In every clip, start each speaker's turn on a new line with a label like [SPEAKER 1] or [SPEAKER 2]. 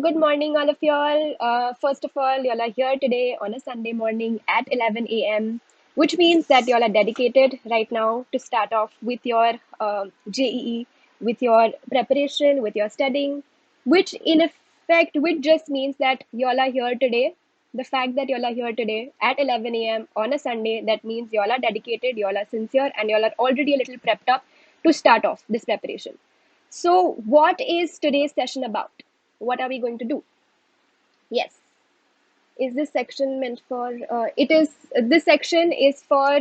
[SPEAKER 1] good morning, all of y'all. First of all, y'all are here today on a Sunday morning at 11 a.m., which means that y'all are dedicated right now to start off with your JEE, with your preparation, with your studying, which in effect, which just means that y'all are here today. The fact that y'all are here today at 11 a.m. on a Sunday, that means y'all are dedicated, y'all are sincere, and y'all are already a little prepped up to start off this preparation. So, what is today's session about? What are we going to do? Yes. Is this section meant for? It is. This section is for.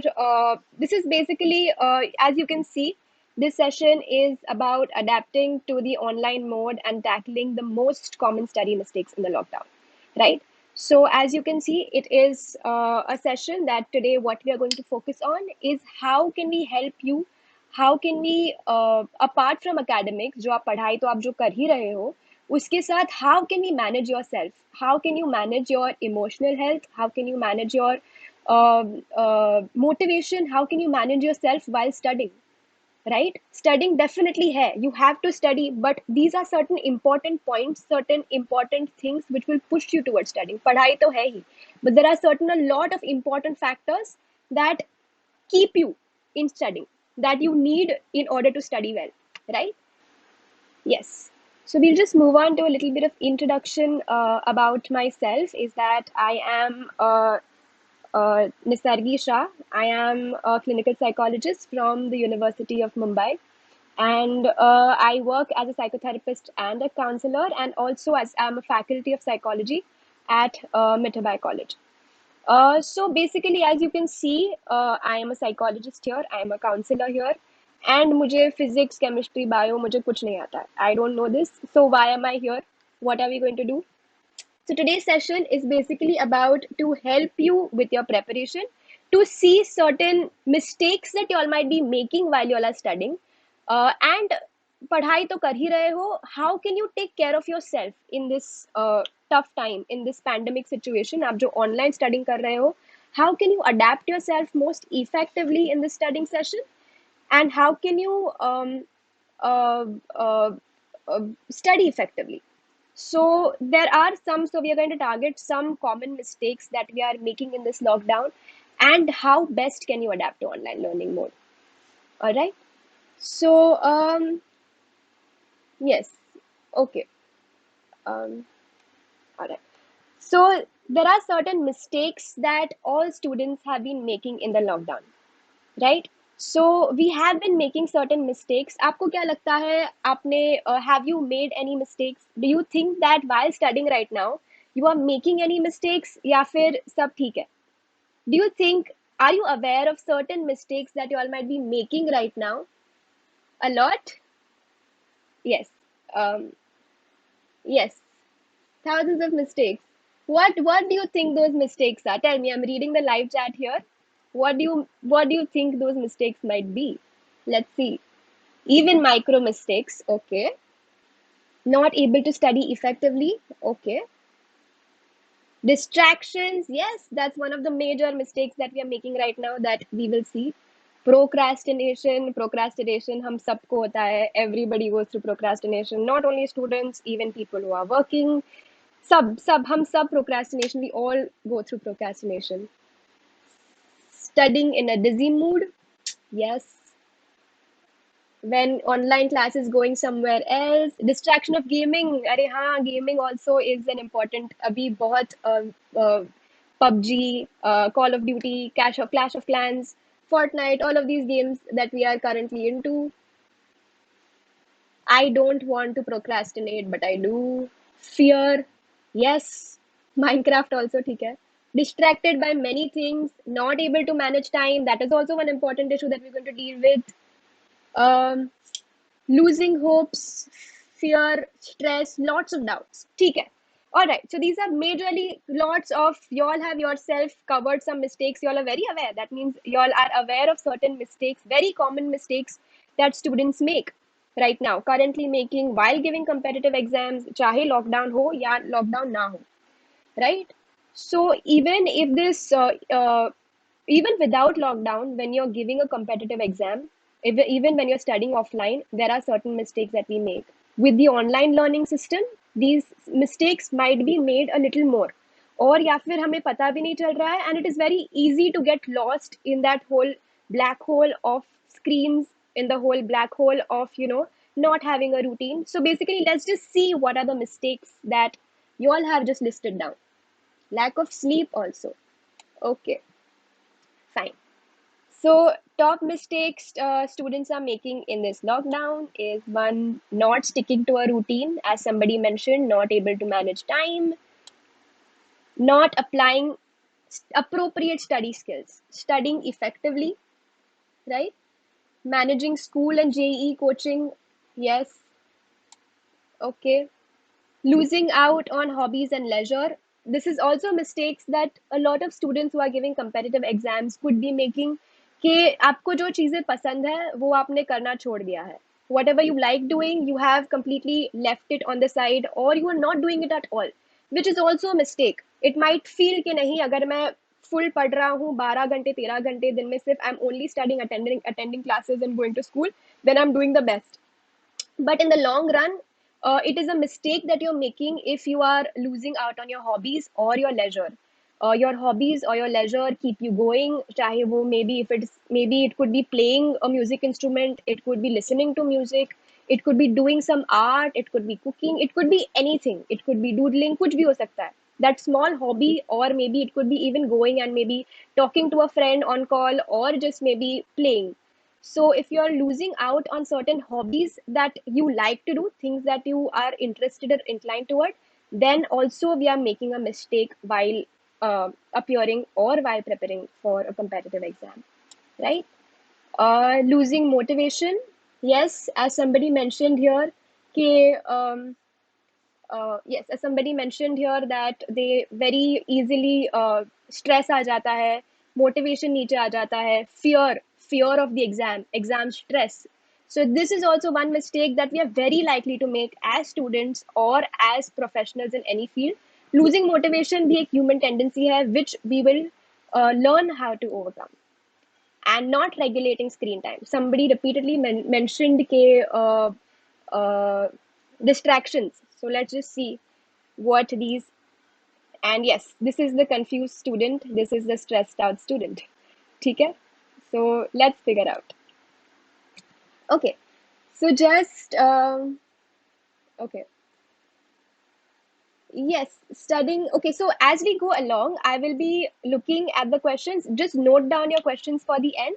[SPEAKER 1] This is basically, as you can see, this session is about adapting to the online mode and tackling the most common study mistakes in the lockdown, right? So, as you can see, it is a session that today what we are going to focus on is how can we help you, how can we, apart from academics, जो आप पढ़ाई तो आप जो कर ही रहे हो, उसके साथ how can you manage yourself, how can you manage your emotional health, how can you manage your motivation, how can you manage yourself while studying, right? Studying definitely hai, you have to study, but these are certain important points, certain important things which will push you towards studying. Padhai to hai hi, but there are certain a lot of important factors that keep you in studying, that you need in order to study well, right? Yes. So we'll just move on to a little bit of introduction about myself. Is that I am Nisargi Shah. I am a clinical psychologist from the University of Mumbai, and I work as a psychotherapist and a counselor, and also as I'm a faculty of psychology at Mitabai College. So basically, as you can see, I am a psychologist here, I am a counselor here, and मुझे physics, chemistry, bio मुझे कुछ नहीं आता है. I don't know this. So why am I here? What are we going to do? So today's session is basically about to help you with your preparation, to see certain mistakes that you all might be making while you all are studying, and पढ़ाई तो कर ही रहे हो. How can you take care of yourself in this tough time, in this pandemic situation? आप जो online studying कर रहे हो, how can you adapt yourself most effectively in this studying session, and how can you uh, uh, study effectively? So there are some, so we are going to target some common mistakes that we are making in this lockdown, and how best can you adapt to online learning mode. All right. So yes, okay. Um, all right. So there are certain mistakes that all students have been making in the lockdown, right? So we have been making certain mistakes. आपको क्या लगता है? आपने have you made any mistakes? Do you think that while studying right now you are making any mistakes या फिर सब ठीक है? Do you think, are you aware of certain mistakes that you all might be making right now? A lot? Yes. Um, yes. Thousands of mistakes. What do you think those mistakes are? Tell me. I'm reading the live chat here. What do you think those mistakes might be? Let's see. Even micro mistakes. Okay. Not able to study effectively. Okay. Distractions. Yes, that's one of the major mistakes that we are making right now that we will see. Procrastination हम सबको होता है. Everybody goes through procrastination. Not only students, even people who are working. सब हम सब procrastination, we all go through procrastination. Studying in a dizzy mood, yes. When online class is going somewhere else. Distraction of gaming, अरे हाँ, gaming also is an important. अभी बहुत PUBG, Call of Duty, Clash of Clans, Fortnite, all of these games that we are currently into. I don't want to procrastinate, but I do. Fear, yes. Minecraft also, ठीक है. Distracted by many things, not able to manage time. That is also one important issue that we're going to deal with. Losing hopes, fear, stress, lots of doubts. ठीक है. All right. So these are majorly lots of, you all have yourself covered some mistakes. You all are very aware. That means you all are aware of certain mistakes, very common mistakes that students make right now, currently making while giving competitive exams, चाहे lockdown हो या lockdown ना हो, right? So even if this, even without lockdown, when you're giving a competitive exam, even when you're studying offline, there are certain mistakes that we make. With the online learning system, these mistakes might be made a little more, और या फिर हमें पता भी नहीं चल रहा है, and it is very easy to get lost in that whole black hole of screens, in the whole black hole of not having a routine. So basically, let's just see what are the mistakes that you all have just listed down. Lack of sleep also. Okay, fine. So, top mistakes students are making in this lockdown is one, not sticking to a routine, as somebody mentioned, not able to manage time, not applying appropriate study skills, studying effectively, right? Managing school and JE coaching, yes, okay. Losing out on hobbies and leisure. This is also mistakes that a lot of students who are giving competitive exams could be making, कि आपको जो चीज़ें पसंद है वो आपने करना छोड़ दिया है. Whatever you like doing, you have completely left it on the side, or you are not doing it at all, which is also a mistake. It might feel कि नहीं, अगर मैं full पढ़ रहा हूँ 12 घंटे 13 घंटे दिन में, सिर्फ I'm only studying, attending classes and going to school, then I'm doing the best. But in the long run, it is a mistake that you're making if you are losing out on your hobbies or your leisure. Your hobbies or your leisure keep you going, chahe wo, maybe if it's, maybe it could be playing a music instrument, it could be listening to music, it could be doing some art, it could be cooking, it could be anything, it could be doodling, kuch bhi ho sakta hai, that small hobby. Or maybe it could be even going and maybe talking to a friend on call, or just maybe playing. So if you're losing out on certain hobbies that you like to do, things that you are interested or inclined toward, then also we are making a mistake while appearing or while preparing for a competitive exam, right? Losing motivation. Yes, as somebody mentioned here, कि, yes, as somebody mentioned here that they very easily stress आ जाता है, motivation नीचे आ जाता है, fear of the exam stress. So this is also one mistake that we are very likely to make as students or as professionals in any field. Losing motivation भी एक human tendency है, which we will learn how to overcome. And not regulating screen time. Somebody repeatedly mentioned ke, uh, distractions. So let's just see what these. And yes, this is the confused student. This is the stressed out student. Okay? So let's figure out. Okay. So just okay. Yes, studying. Okay, so as we go along, I will be looking at the questions. Just note down your questions for the end,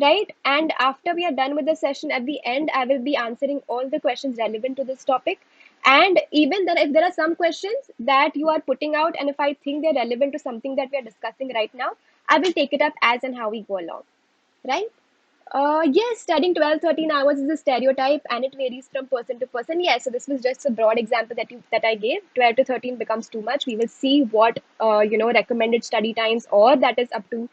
[SPEAKER 1] right? And after we are done with the session at the end, I will be answering all the questions relevant to this topic. And even then, if there are some questions that you are putting out, and if I think they're relevant to something that we are discussing right now, I will take it up as and how we go along, right? Yes, studying 12, 13 hours is a stereotype and it varies from person to person. Yes, so this was just a broad example that I gave. 12 to 13 becomes too much. We will see what recommended study times, or that is up to,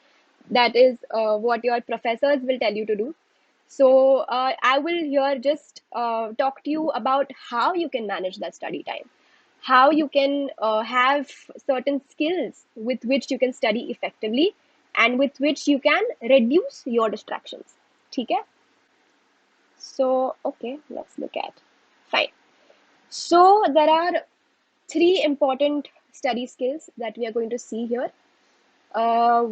[SPEAKER 1] that is what your professors will tell you to do. So I will here just talk to you about how you can manage that study time, how you can have certain skills with which you can study effectively and with which you can reduce your distractions. ठीक है? So, okay, let's look at. Fine. So, there are three important study skills that we are going to see here. Uh,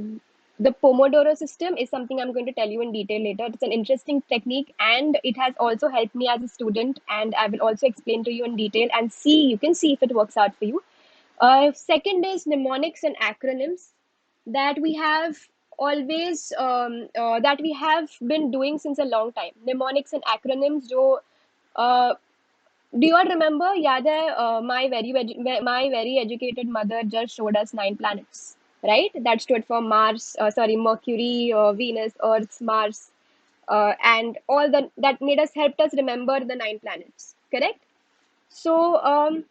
[SPEAKER 1] the Pomodoro system is something I'm going to tell you in detail later. It's an interesting technique and it has also helped me as a student, and I will also explain to you in detail and see, you can see if it works out for you. Second is mnemonics and acronyms that we have always that we have been doing since a long time. Mnemonics and acronyms जो uh, do you all remember? याद है, my very educated mother just showed us 9 planets, right? That stood for Mars, sorry, Mercury, Venus, Earth, Mars, and all the that made us helped us remember the 9 planets. Correct? So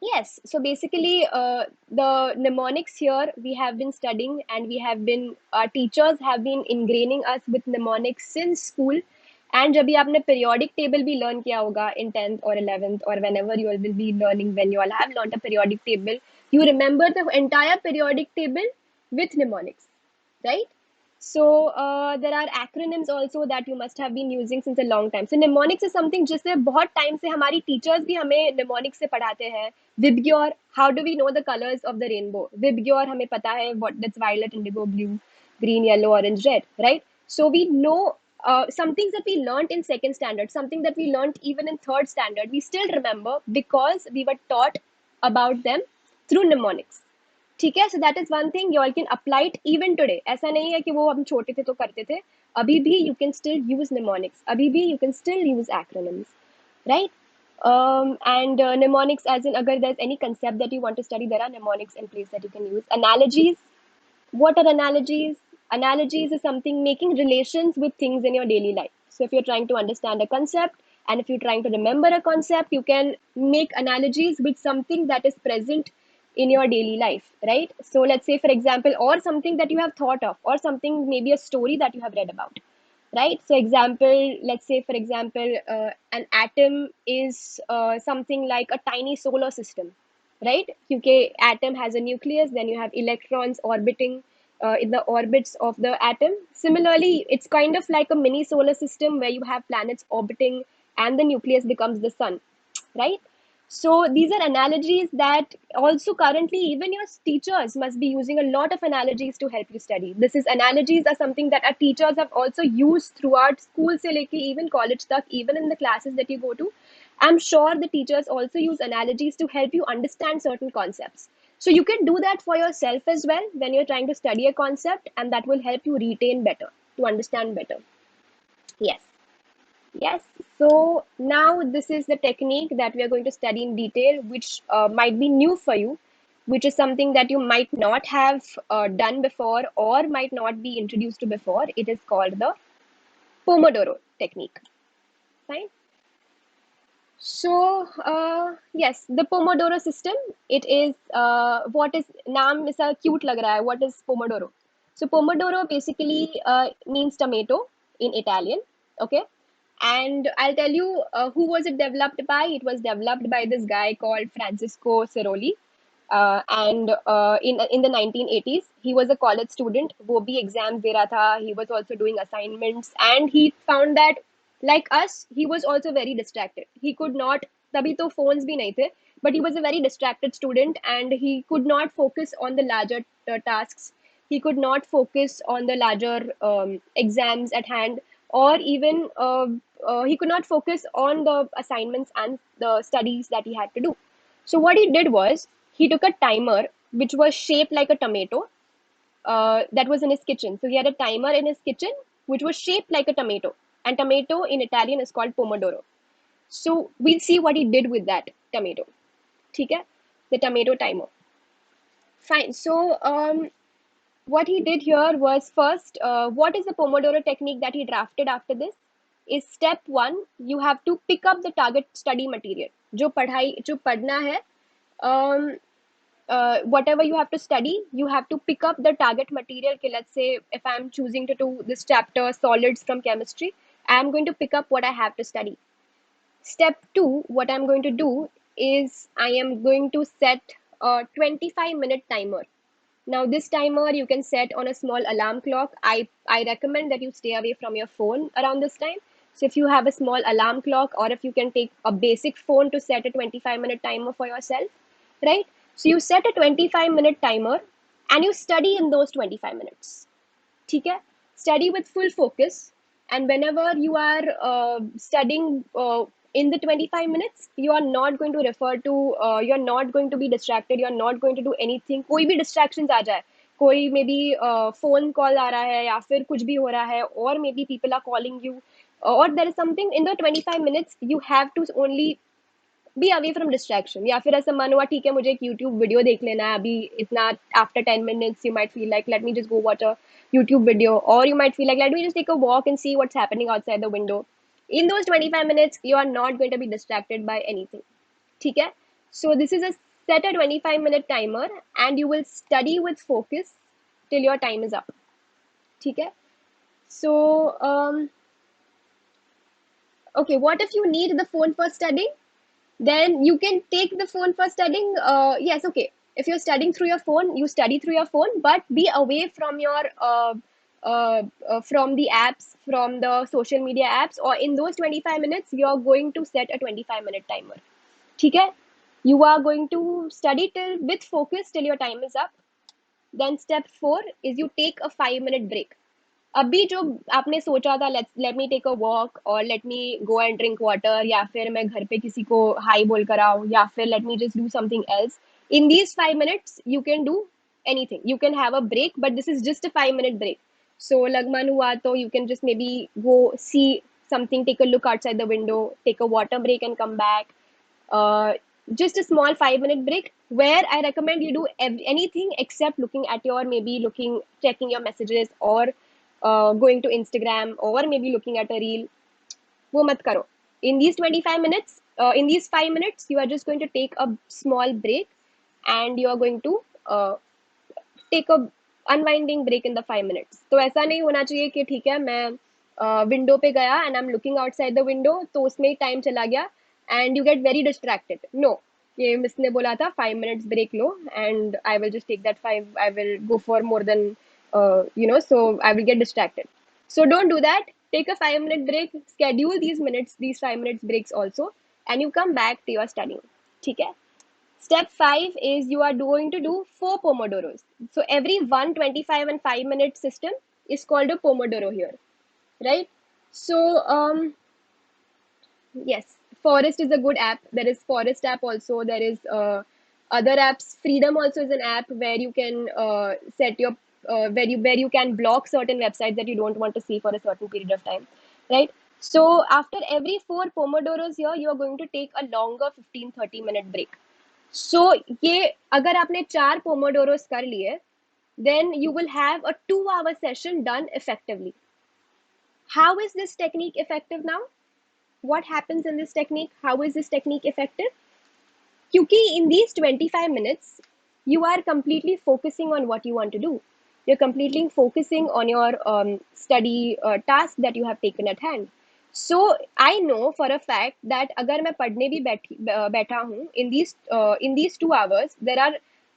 [SPEAKER 1] yes, so basically, the mnemonics here we have been studying, and we have been, our teachers have been ingraining us with mnemonics since school. And जब भी आपने periodic table भी learn किया होगा in 10th or 11th, or whenever you all will be learning, when you all have learned a periodic table, you remember the entire periodic table with mnemonics, right? So there are acronyms also that you must have been using since a long time. So mnemonics is something जिससे बहुत time से हमारी teachers भी हमें mnemonics से पढ़ाते हैं. Vibgyor, how do we know the colors of the rainbow? Vibgyor हमें पता है what that's violet, indigo, blue, green, yellow, orange, red, right? So we know some things that we learned in second standard, something that we learned even in third standard, we still remember because we were taught about them through mnemonics. ठीक है. So that is one thing you all can apply it even today. ऐसा नहीं है कि वो हम छोटे थे तो करते थे. अभी भी you can still use mnemonics, अभी भी you can still use acronyms, right? And mnemonics, as in agar there's any concept that you want to study, there are mnemonics in place that you can use. Analogies, what are analogies? Analogies is something making relations with things in your daily life. So if you're trying to understand a concept and if you're trying to remember a concept, you can make analogies with something that is present in your daily life, right? So let's say, for example, or something that you have thought of, or something, maybe a story that you have read about, right? So example, let's say, for example, an atom is something like a tiny solar system, right? Because atom has a nucleus, then you have electrons orbiting in the orbits of the atom. Similarly, it's kind of like a mini solar system where you have planets orbiting and the nucleus becomes the sun, right? So these are analogies that also currently even your teachers must be using a lot of analogies to help you study. This is analogies are something that our teachers have also used throughout school se leke even college tak, even in the classes that you go to. I'm sure the teachers also use analogies to help you understand certain concepts. So you can do that for yourself as well when you're trying to study a concept, and that will help you retain better, to understand better. Yes. Yes, so now this is the technique that we are going to study in detail, which might be new for you, which is something that you might not have done before or might not be introduced to before. It is called the Pomodoro technique. Fine. So, yes, the Pomodoro system, it is, what is, naam isa cute lag raha hai. What is Pomodoro? So, Pomodoro basically means tomato in Italian, okay? And I'll tell you who was it developed by. It was developed by this guy called Francisco Ciroli. And in the 1980s, he was a college student. वो भी exams दे रहा था. He was also doing assignments, and he found that, like us, he was also very distracted. He could not, तभी तो phones भी नहीं थे, but he was a very distracted student, and he could not focus on the larger tasks. He could not focus on the larger exams at hand, or even he could not focus on the assignments and the studies that he had to do. So what he did was he took a timer which was shaped like a tomato, that was in his kitchen. So he had a timer in his kitchen which was shaped like a tomato, and tomato in Italian is called pomodoro. So we'll see what he did with that tomato. Okay, the tomato timer. Fine. So what he did here was, first, what is the Pomodoro technique that he drafted after this? Is step one, you have to pick up the target study material. जो पढ़ना है, whatever you have to study, you have to pick up the target material. Okay, let's say if I'm choosing to do this chapter, solids from chemistry, I'm going to pick up what I have to study. Step two, what I'm going to do is I am going to set a 25-minute timer. Now this timer you can set on a small alarm clock. I recommend that you stay away from your phone around this time. So if you have a small alarm clock, or if you can take a basic phone to set a 25-minute timer for yourself, right? So you set a 25-minute timer and you study in those 25 minutes. ठीक है? Study with full focus, and whenever you are studying in the 25 minutes, you are not going to refer to, you're not going to be distracted, you're not going to do anything. कोई भी distractions आ जाए, कोई maybe phone call आ रहा है या फिर कुछ भी हो रहा है, or maybe people are calling you, or there is something in the 25 minutes, you have to only be away from distraction. या फिर ऐसा मन हुआ ठीक है मुझे एक यूट्यूब वीडियो देख लेना है अभी इतना, after 10 minutes you might feel like let me just go watch a YouTube video, or you might feel like let me just take a walk and see what's happening outside the window. In those 25 minutes you are not going to be distracted by anything. ठीक है? So this is a set a 25-minute timer and you will study with focus till your time is up. ठीक है? So okay, what if you need the phone for studying? Then you can take the phone for studying. Yes, okay, if you're studying through your phone, you study through your phone, but be away from your from the apps, from the social media apps, or in those 25 minutes, you're going to set a 25-minute timer. ठीक है? You are going to study till with focus till your time is up. Then step 4 is you take a 5-minute break. अभी जो आपने सोचा था let me take a walk or let me go and drink water या फिर मैं घर पे किसी को हाई बोल कर आऊँ या फिर let me just do something else. In these 5 minutes, you can do anything. You can have a break, but this is just a 5-minute break. So लगमन हुआ तो you can just maybe go see something, take a look outside the window, take a water break and come back. Just a small 5-minute break where I recommend you do anything except looking at your maybe looking checking your messages or going to Instagram or maybe looking at a reel. वो मत करो. In these 25 minutes, in these 5 minutes, you are just going to take a small break and you are going to take a unwinding break in the 5 minutes. तो ऐसा नहीं होना चाहिए कि ठीक है मैं विंडो पे गया and I'm looking outside the window तो उसमें ही टाइम चला गया and you get very distracted. No, कि मिस ने बोला था 5 minutes break low and I will just take that 5, I will go for more than so I will get distracted. So don't do that. Take a 5-minute break, schedule these 5 minutes breaks also, and you come back to your studying. ठीक है? Step 5 is you are going to do 4 Pomodoros. So every 125 and 5-minute system is called a Pomodoro here, right? So yes, Forest is a good app. There is Forest app also. There is other apps. Freedom also is an app where you can set your where you can block certain websites that you don't want to see for a certain period of time, right? So after every 4 Pomodoros here, you are going to take a longer 15-30 minute break. So ये अगर आपने 4 Pomodoros कर लिए, then you will have a 2-hour session done effectively. How is this technique effective now? What happens in this technique? How is this technique effective? Because in these 25 minutes, you are completely focusing on what you want to do. You're completely focusing on your study task that you have taken at hand. So I know for a fact that अगर मैं पढ़ने भी बैठा हूँ in these 2 hours, there are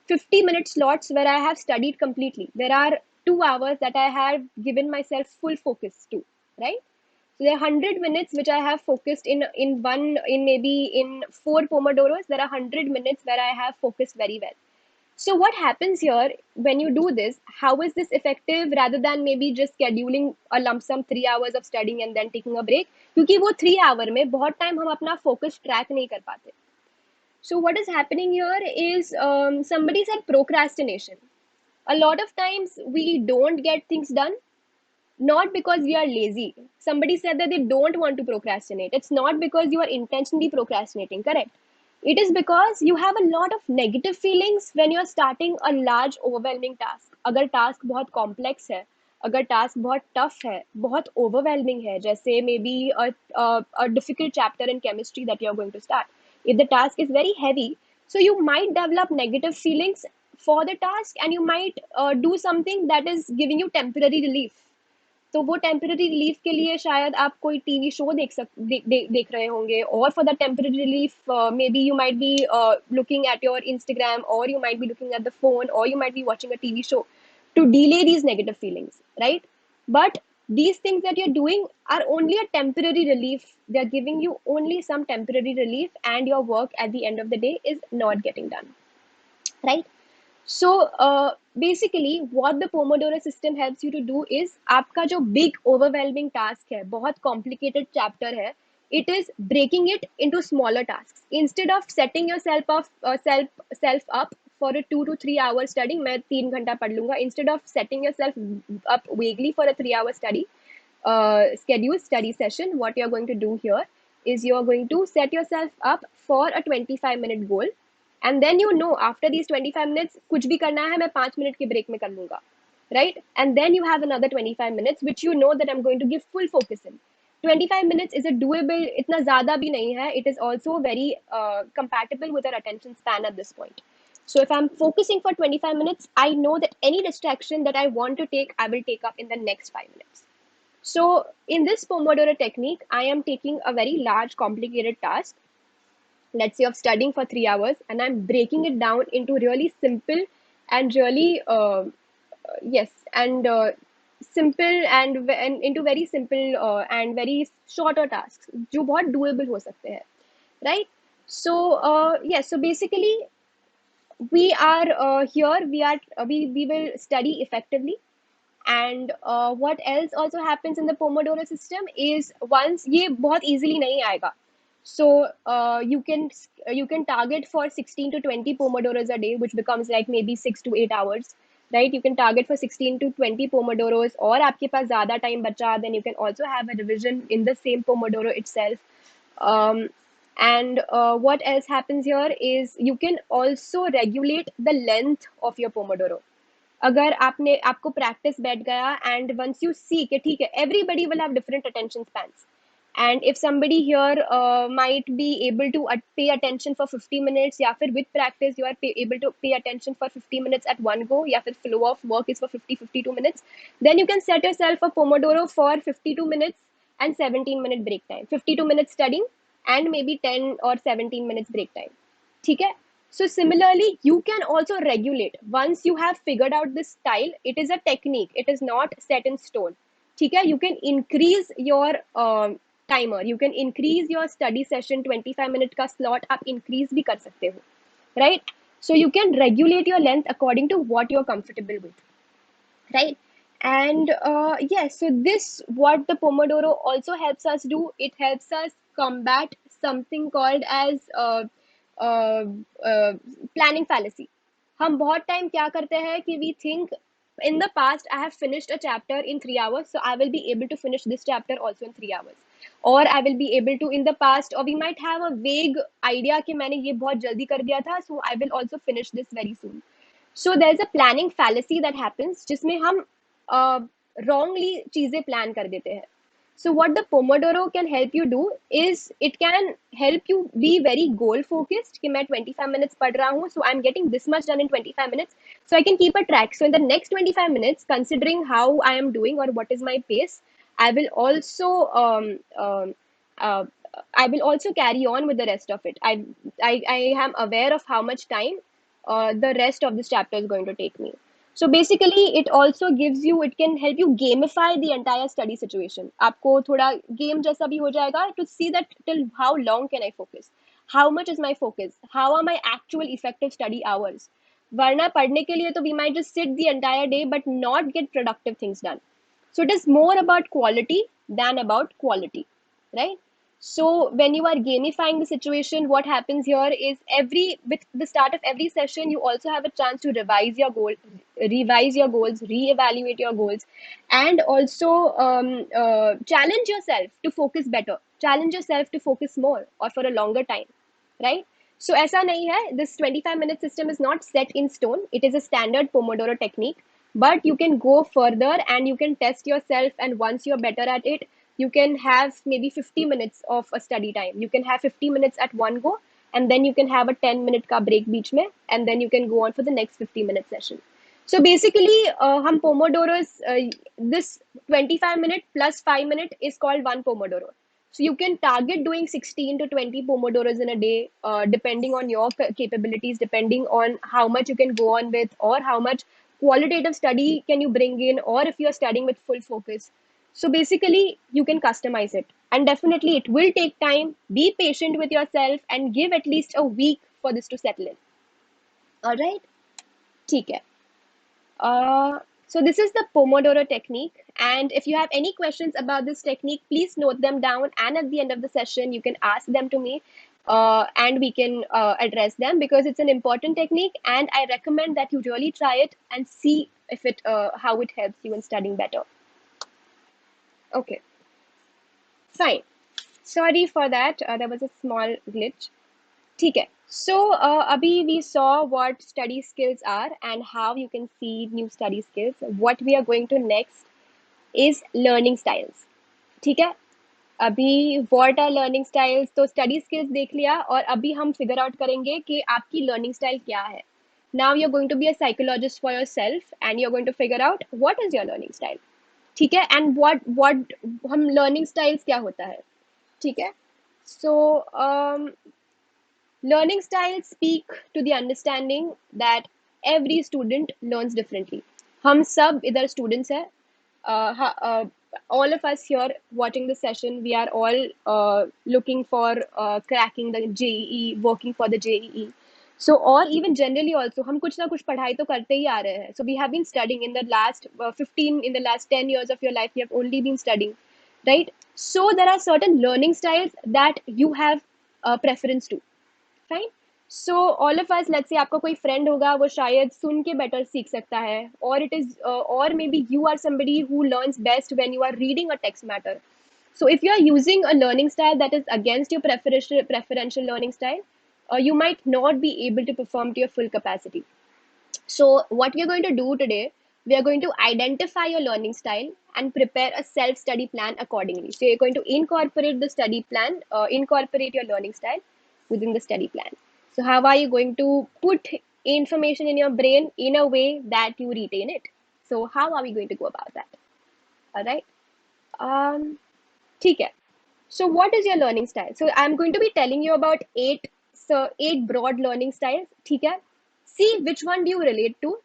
[SPEAKER 1] 50-minute slots where I have studied completely. There are 2 hours that I have given myself full focus to, right? So there are 100 minutes which I have focused in maybe in 4 Pomodoros. There are 100 minutes where I have focused very well. So what happens here when you do this? How is this effective rather than maybe just scheduling a lump sum 3 hours of studying and then taking a break? क्योंकि वो 3 hour में बहुत time हम अपना focus track नहीं कर पाते. So what is happening here is somebody said procrastination. A lot of times we don't get things done not because we are lazy. Somebody said that they don't want to procrastinate. It's not because you are intentionally procrastinating, correct? It is because you have a lot of negative feelings when you are starting a large overwhelming task. अगर task बहुत complex है, अगर task बहुत tough है, बहुत overwhelming है, जैसे maybe a difficult chapter in chemistry that you are going to start. If the task is very heavy, so you might develop negative feelings for the task and you might do something that is giving you temporary relief. तो वो temporary relief के लिए शायद आप कोई TV show देख रहे होंगे और for the temporary relief maybe you might be looking at your Instagram और you might be looking at the phone और you might be watching a TV show to delay these negative feelings, right? But these things that you're doing are only a temporary relief. They're giving you only some temporary relief, and your work at the end of the day is not getting done, right? So basically what the Pomodoro system helps you to do is आपका जो big overwhelming task है बहुत complicated chapter है, it is breaking it into smaller tasks. Instead of setting yourself up for a 2 to 3 hour studying, मैं 3 घंटा पढ़ लूँगा, instead of setting yourself up vaguely for a 3-hour study schedule study session, what you're going to do here is you're going to set yourself up for a 25-minute goal. And then after these 25 minutes कुछ भी करना है मैं 5 minute के break में कर लूँगा, right? And then you have another 25 minutes which you know that I'm going to give full focus in. 25 minutes is a doable, इतना ज़्यादा भी नहीं है. It is also very compatible with our attention span at this point. So if I'm focusing for 25 minutes, I know that any distraction that I want to take, I will take up in the next 5 minutes. So in this Pomodoro technique, I am taking a very large complicated task, let's say of studying for 3 hours, and I'm breaking it down into really simple and really yes and simple and into very simple and very shorter task जो बहुत doable हो सकते हैं, right? So yes, so basically we are here we will study effectively. And what else also happens in the Pomodoro system is once ये बहुत easily नहीं आएगा. So you can target for 16 to 20 pomodoros a day, which becomes like maybe 6 to 8 hours, right? You can target for 16 to 20 pomodoros, और आपके पास ज़्यादा time बचा, then you can also have a revision in the same pomodoro itself. um, and what else happens here is you can also regulate the length of your pomodoro. अगर आपने आपको practice बैठ गया and once you see कि ठीक है, everybody will have different attention spans, and if somebody here might be able to pay attention for 50 minutes, या फिर with practice you are able to pay attention for 50 minutes at one go, या फिर flow of work is for 52 minutes, then you can set yourself a pomodoro for 52 minutes and 17-minute break time, 52 minutes studying and maybe 10 or 17 minutes break time. ठीक है? So similarly, you can also regulate once you have figured out this style. It is a technique. It is not set in stone. ठीक है? You can increase your timer. You can increase your study session. 25-minute का slot आप increase भी कर सकते हो, right? So you can regulate your length according to what you're comfortable with, right? And yes, so this what the Pomodoro also helps us do. It helps us combat something called as uh, uh, planning fallacy. हम बहुत time क्या करते हैं कि we think in the past I have finished a chapter in 3 hours, so I will be able to finish this chapter also in 3 hours, or I will be able to in the past, or we might have a vague idea कि मैंने ये बहुत जल्दी कर दिया था, so I will also finish this very soon. So there's a planning fallacy that happens जिसमें हम wrongly चीजें plan कर देते हैं. So what the Pomodoro can help you do is it can help you be very goal focused कि मैं 25 minutes पढ़ रहा हूँ, so I'm getting this much done in 25 minutes, so I can keep a track. So in the next 25 minutes, considering how I am doing or what is my pace, I will also uh, I will also carry on with the rest of it. I am aware of how much time the rest of this chapter is going to take me. So basically it also gives you, it can help you gamify the entire study situation. आपको थोड़ा game जैसा भी हो जाएगा to see that till how long can I focus, how much is my focus, how are my actual effective study hours. वरना पढ़ने के लिए तो we might just sit the entire day but not get productive things done. So it is more about quality than about quality, right? So when you are gamifying the situation, what happens here is every with the start of every session, you also have a chance to revise your goals, reevaluate your goals, and also challenge yourself to focus better, challenge yourself to focus more or for a longer time, right? So ऐसा नहीं है, this 25-minute system is not set in stone. It is a standard Pomodoro technique, but you can go further and you can test yourself, and once you're better at it, you can have maybe 50 minutes of a study time. You can have 50 minutes at one go, and then you can have a 10-minute ka break beech mein, and then you can go on for the next 50-minute session. So basically hum Pomodoros, this 25-minute plus 5 minute is called one Pomodoro. So you can target doing 16 to 20 Pomodoros in a day, depending on your capabilities, depending on how much you can go on with, or how much qualitative study can you bring in, or if you're studying with full focus. So basically, you can customize it. And definitely, it will take time. Be patient with yourself and give at least a week for this to settle in. All right? ठीक है. So this is the Pomodoro technique. And if you have any questions about this technique, please note them down. And at the end of the session, you can ask them to me, and we can address them, because it's an important technique. And I recommend that you really try it and see if how it helps you in studying better. Okay, fine. Sorry for that. There was a small glitch. ठीक है. So अभी we saw what study skills are and how you can see new study skills. What we are going to next is learning styles. ठीक है. अभी what are learning styles? तो study skills देख लिया, और अभी हम figure out करेंगे कि आपकी learning style क्या है. Now you're going to be a psychologist for yourself and you're going to figure out what is your learning style. ठीक है. And what हम learning styles क्या होता है. ठीक है. So learning styles speak to the understanding that every student learns differently. हम सब इधर students हैं. all of us here watching this session, we are all looking for cracking the JEE, working for the JEE. So, or even generally also, हम कुछ ना कुछ पढ़ाई तो करते ही आ रहे हैं. So, we have been studying in the last 15, in the last 10 years of your life, you have only been studying, right? So, there are certain learning styles that you have preference to. Fine. So all of us, let's say आपका कोई friend होगा, वो शायद सुन के better सीख सकता है, or it is or maybe you are somebody who learns best when you are reading a text matter. So if you are using a learning style that is against your preferential learning style, you might not be able to perform to your full capacity. So what we are going to do today, we are going to identify your learning style and prepare a self-study plan accordingly. So you're going to incorporate the study plan, incorporate your learning style within the study plan. So how are you going to put information in your brain in a way that you retain it? So how are we going to go about that? All right. ठीक है. So what is your learning style? So I'm going to be telling you about eight broad learning styles. ठीक है. See which one do you relate to.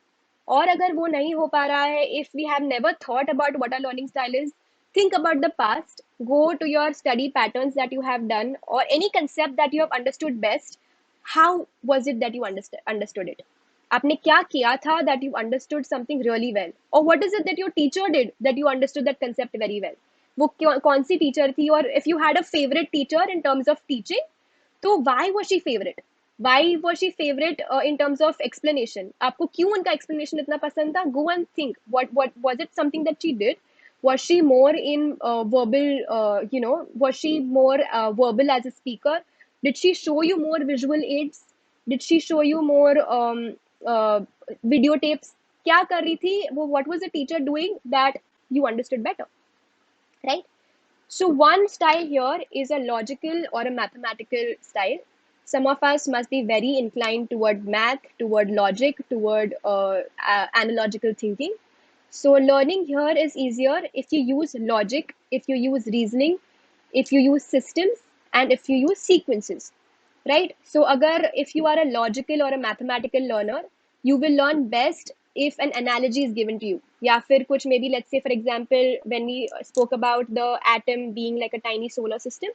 [SPEAKER 1] और अगर वो नहीं हो पा रहा है, if we have never thought about what our learning style is, think about the past. Go to your study patterns that you have done or any concept that you have understood best. How was it that you understood it? आपने क्या किया था that you understood something really well? Or what is it that your teacher did that you understood that concept very well? वो कौन सी teacher थी? और if you had a favorite teacher in terms of teaching, तो why was she favorite? Why was she favorite in terms of explanation? आपको क्यों उनका explanation इतना पसंद था? Go and think. What was it something that she did? Was she more in verbal? Was she more verbal as a speaker? Did she show you more visual aids? Did she show you more uh, videotapes? क्या कर रही थी? What was the teacher doing that you understood better? Right? So one style here is a logical or a mathematical style. Some of us must be very inclined toward math, toward logic, toward analogical thinking. So learning here is easier if you use logic, if you use reasoning, if you use systems, and if you use sequences, right? So agar if you are a logical or a mathematical learner, you will learn best if an analogy is given to you. Yeah, fir kuch maybe, let's say for example, when we spoke about the atom being like a tiny solar system,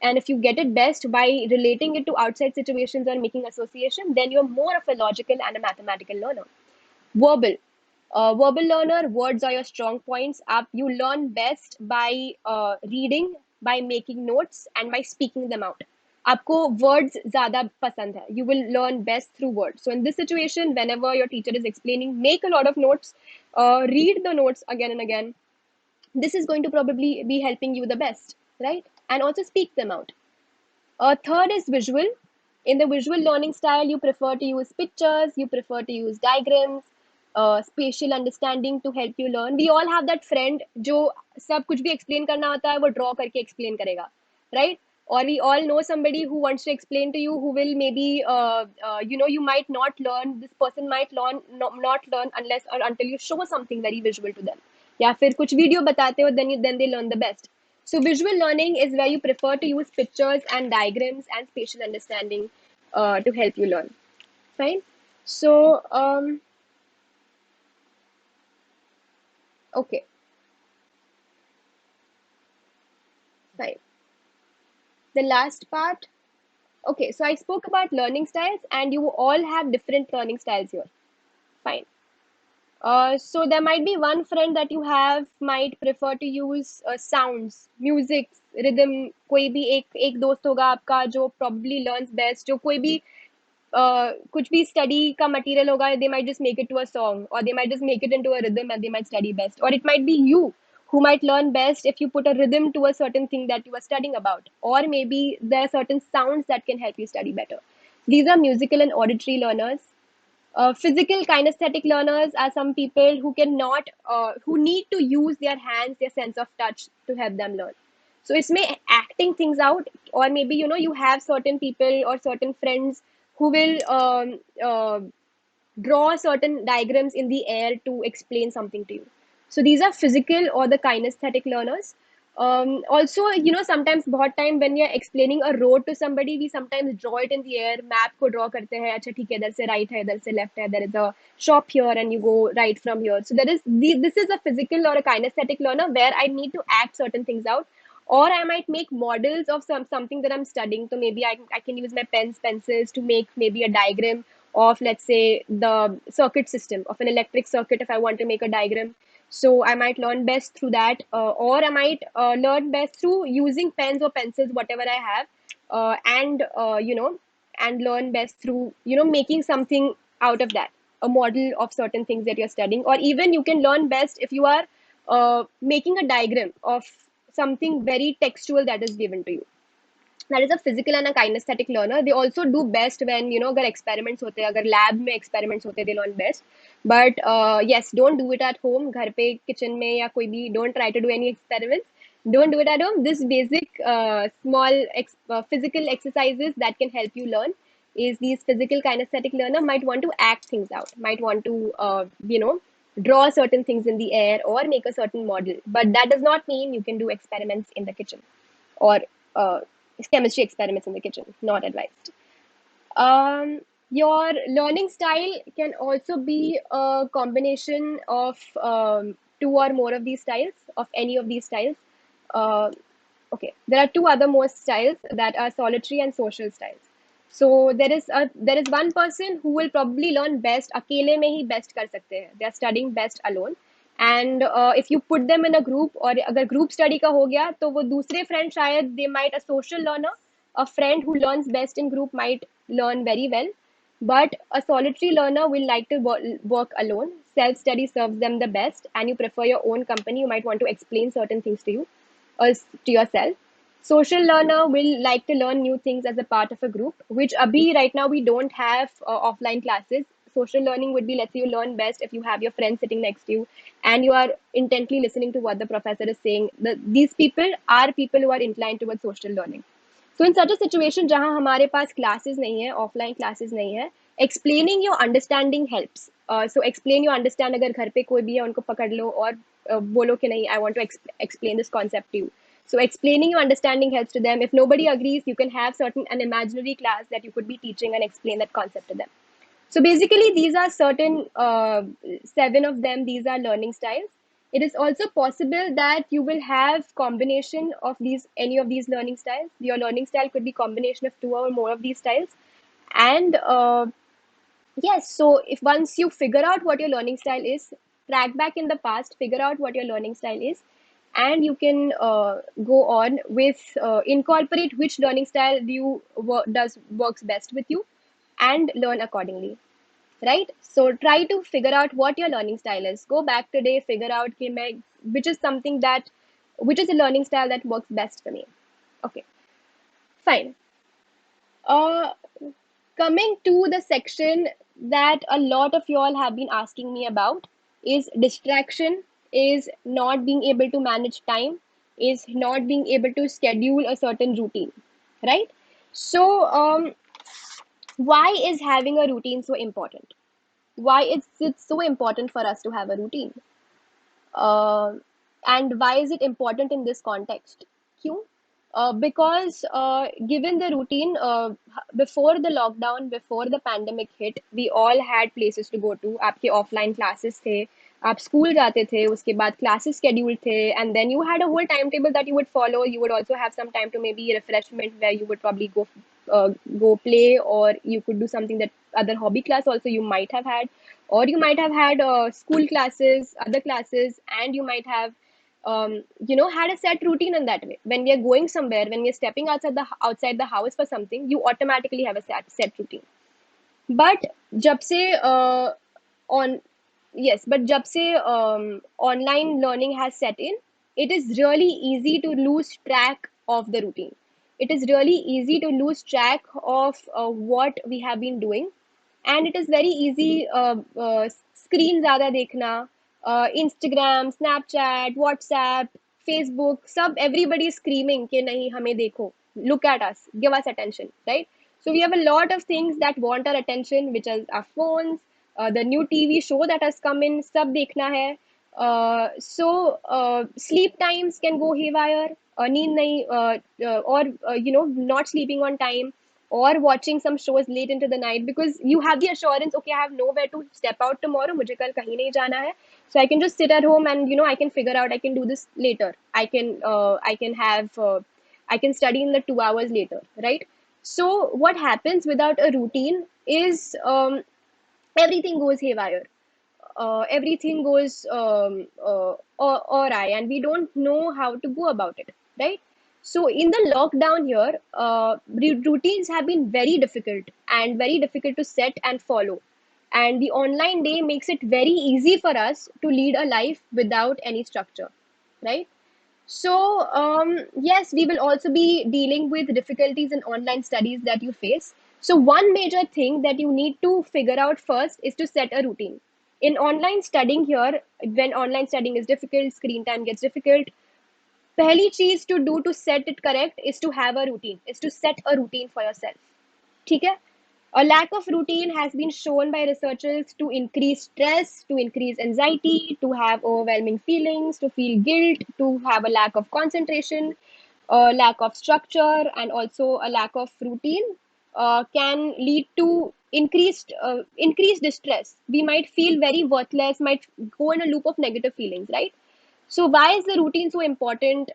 [SPEAKER 1] and if you get it best by relating it to outside situations or making association, then you're more of a logical and a mathematical learner. Verbal. Verbal learner, words are your strong points. Up, you learn best by reading, by making notes, and by speaking them out. आपको words ज़्यादा पसंद है. You will learn best through words. So in this situation, whenever your teacher is explaining, make a lot of notes, read the notes again and again. This is going to probably be helping you the best, right? And also speak them out. Third is visual. In the visual learning style, you prefer to use pictures, you prefer to use diagrams, spatial understanding to help you learn. We all have that friend जो सब कुछ भी explain करना होता है वो draw करके explain करेगा, right? Or we all know somebody who wants to explain to you, who will maybe you might not learn. This person might not learn unless or until you show something very visual to them. या फिर कुछ video बताते हो, then they learn the best. So visual learning is where you prefer to use pictures and diagrams and spatial understanding to help you learn. Fine. So okay, fine. The last part. Okay, so I spoke about learning styles, and you all have different learning styles here. Fine. So there might be one friend that you have might prefer to use sounds, music, rhythm. कोई भी एक दोस्त होगा आपका जो probably learns best, जो कोई भी कुछ भी study का material होगा, they might just make it to a song, or they might just make it into a rhythm and they might study best. Or it might be you who might learn best if you put a rhythm to a certain thing that you are studying about. Or maybe there are certain sounds that can help you study better. These are musical and auditory learners. Physical kinesthetic learners are some people who cannot, who need to use their hands, their sense of touch to help them learn. So इसमें acting things out, or maybe you have certain people or certain friends who will draw certain diagrams in the air to explain something to you. So these are physical or the kinesthetic learners. Also, you know, sometimes बहुत time when you're explaining a road to somebody, we sometimes draw it in the air. Map को draw करते हैं. अच्छा ठीक है, इधर से right है, इधर से left है. There is a shop here, and you go right from here. So there is this is a physical or a kinesthetic learner where I need to act certain things out, or I might make models of something that I'm studying. So maybe I can use my pens, pencils to make maybe a diagram of, let's say, the circuit system of an electric circuit if I want to make a diagram. So I might learn best through that, or I might learn best through using pens or pencils, whatever I have, and you know, and learn best through, you know, making something out of that, a model of certain things that you're studying. Or even you can learn best if you are making a diagram of something very textual that is given to you. That is a physical and a kinesthetic learner. They also do best when, you know, अगर experiments होते हैं, अगर lab में experiments होते हैं, they learn best. But yes, don't do it at home. घर पे kitchen में या कोई भी, don't try to do any experiments. Don't do it at home. This basic small physical exercises that can help you learn is these physical kinesthetic learner might want to act things out, might want to you know, draw certain things in the air or make a certain model. But that does not mean you can do experiments in the kitchen or chemistry experiments in the kitchen. Not advised. Your learning style can also be a combination of two or more of these styles, of any of these styles. Uh, okay, there are two other more styles that are solitary and social styles. So there is one person who will probably learn best अकेले में ही best कर सकते हैं. They are studying best alone. And if you put them in a group, और अगर group study का हो गया तो वो दूसरे friend शायद they might a social learner, a friend who learns best in group might learn very well, but a solitary learner will like to work alone. Self study serves them the best, and you prefer your own company. You might want to explain certain things to you or to yourself. Social learner will like to learn new things as a part of a group, which abhi right now we don't have offline classes. Social learning would be, let's say, you learn best if you have your friend sitting next to you and you are intently listening to what the professor is saying. These people are people who are inclined towards social learning. So in such a situation जहाँ हमारे पास classes नहीं है, offline classes नहीं है, explaining your understanding helps. So explain your understand. अगर घर पे कोई भी है उनको पकड़ लो और बोलो कि नहीं, I want to explain this concept to you. So explaining your understanding helps to them. If nobody agrees, you can have certain an imaginary class that you could be teaching and explain that concept to them. So basically, these are certain 7 of them. These are learning styles. It is also possible that you will have combination of these, any of these learning styles. Your learning style could be combination of 2 or more of these styles. And yes, so if once you figure out what your learning style is, track back in the past, figure out what your learning style is, and you can go on with incorporate which learning style do you does works best with you, and learn accordingly, right? So try to figure out what your learning style is. Go back today, figure out कि मैं, which is something that, which is a learning style that works best for me. Okay, fine. Uh, Coming to the section that a lot of y'all have been asking me about is distraction, is not being able to manage time, is not being able to schedule a certain routine, right? So, why is having a routine so important? Why is it so important for us to have a routine? Uh, and why is it important in this context? Q? Because given the routine, before the lockdown, before the pandemic hit, we all had places to go to. आपके offline classes थे, आप school जाते थे, उसके बाद classes scheduled थे, and then you had a whole timetable that you would follow. You would also have some time to maybe refreshment where you would probably go play, or you could do something that other hobby class also you might have had, or you might have had school classes, other classes, and you might have you know, had a set routine in that way. When we are going somewhere, when we are stepping outside the house for something, you automatically have a set routine. But जब से on yes, but जब से online learning has set in, it is really easy to lose track of the routine. It is really easy to lose track of what we have been doing, and it is very easy screen ज़्यादा देखना, Instagram, Snapchat, WhatsApp, Facebook, सब everybody is screaming कि नहीं हमें देखो, look at us, give us attention, right? So we have a lot of things that want our attention, which is our phones, the new TV show that has come in, सब देखना है, Sleep times can go haywire. नींद नहीं or not sleeping on time, or watching some shows late into the night because you have the assurance, okay, I have nowhere to step out tomorrow, मुझे कल कहीं नहीं जाना है, so I can just sit at home and I can figure out, I can do this later, I can study in the 2 hours later, right? So what happens without a routine is everything goes haywire, everything goes awry, and we don't know how to go about it, right? So in the lockdown here, routines have been very difficult and very difficult to set and follow, and the online day makes it very easy for us to lead a life without any structure, right? So, yes, we will also be dealing with difficulties in online studies that you face. So, one major thing that you need to figure out first is to set a routine. In online studying here, when online studying is difficult, screen time gets difficult, पहली चीज to do to set it correct is to have a routine, is to set a routine for yourself. ठीक है? A lack of routine has been shown by researchers to increase stress, to increase anxiety, to have overwhelming feelings, to feel guilt, to have a lack of concentration, a lack of structure, and also a lack of routine can lead to increased distress. We might feel very worthless, might go in a loop of negative feelings, right? So why is the routine so important?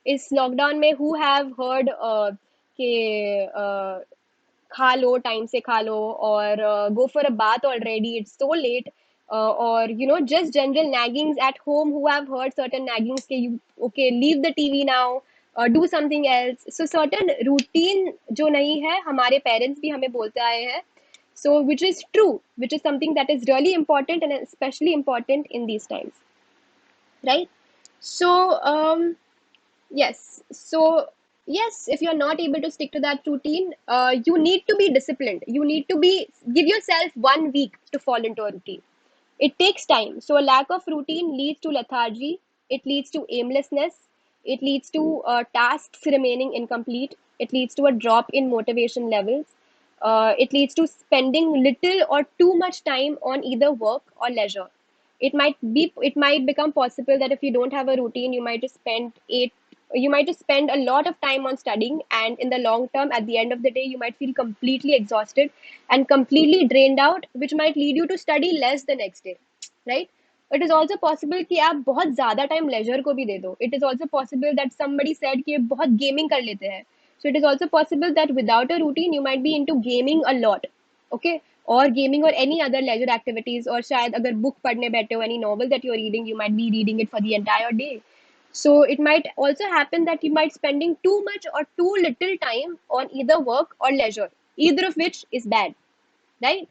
[SPEAKER 1] Is lockdown में who have heard कि खा लो time से खा लो और go for a bath already, it's so late, or just general naggings at home, who have heard certain naggings कि you okay, leave the TV now, do something else. So certain routine जो नहीं है, हमारे parents भी हमें बोलते आए हैं, so which is true, which is something that is really important and especially important in these times, right? So yes. So, yes, if you're not able to stick to that routine, you need to be disciplined. You need to give yourself 1 week to fall into a routine. It takes time. So, a lack of routine leads to lethargy, it leads to aimlessness, it leads to tasks remaining incomplete, it leads to a drop in motivation levels, it leads to spending little or too much time on either work or leisure. It might become possible that if you don't have a routine, you might just spend a lot of time on studying, and in the long term, at the end of the day, you might feel completely exhausted and completely drained out, which might lead you to study less the next day, right? It is also possible कि आप बहुत ज़्यादा time leisure को भी दे दो. It is also possible that somebody said कि बहुत gaming कर लेते हैं. So it is also possible that without a routine, you might be into gaming a lot, okay? Or gaming or any other leisure activities, or शायद अगर book पढ़ने बैठे हो, any novel that you're reading, you might be reading it for the entire day. So it might also happen that you might spending too much or too little time on either work or leisure, either of which is bad, right?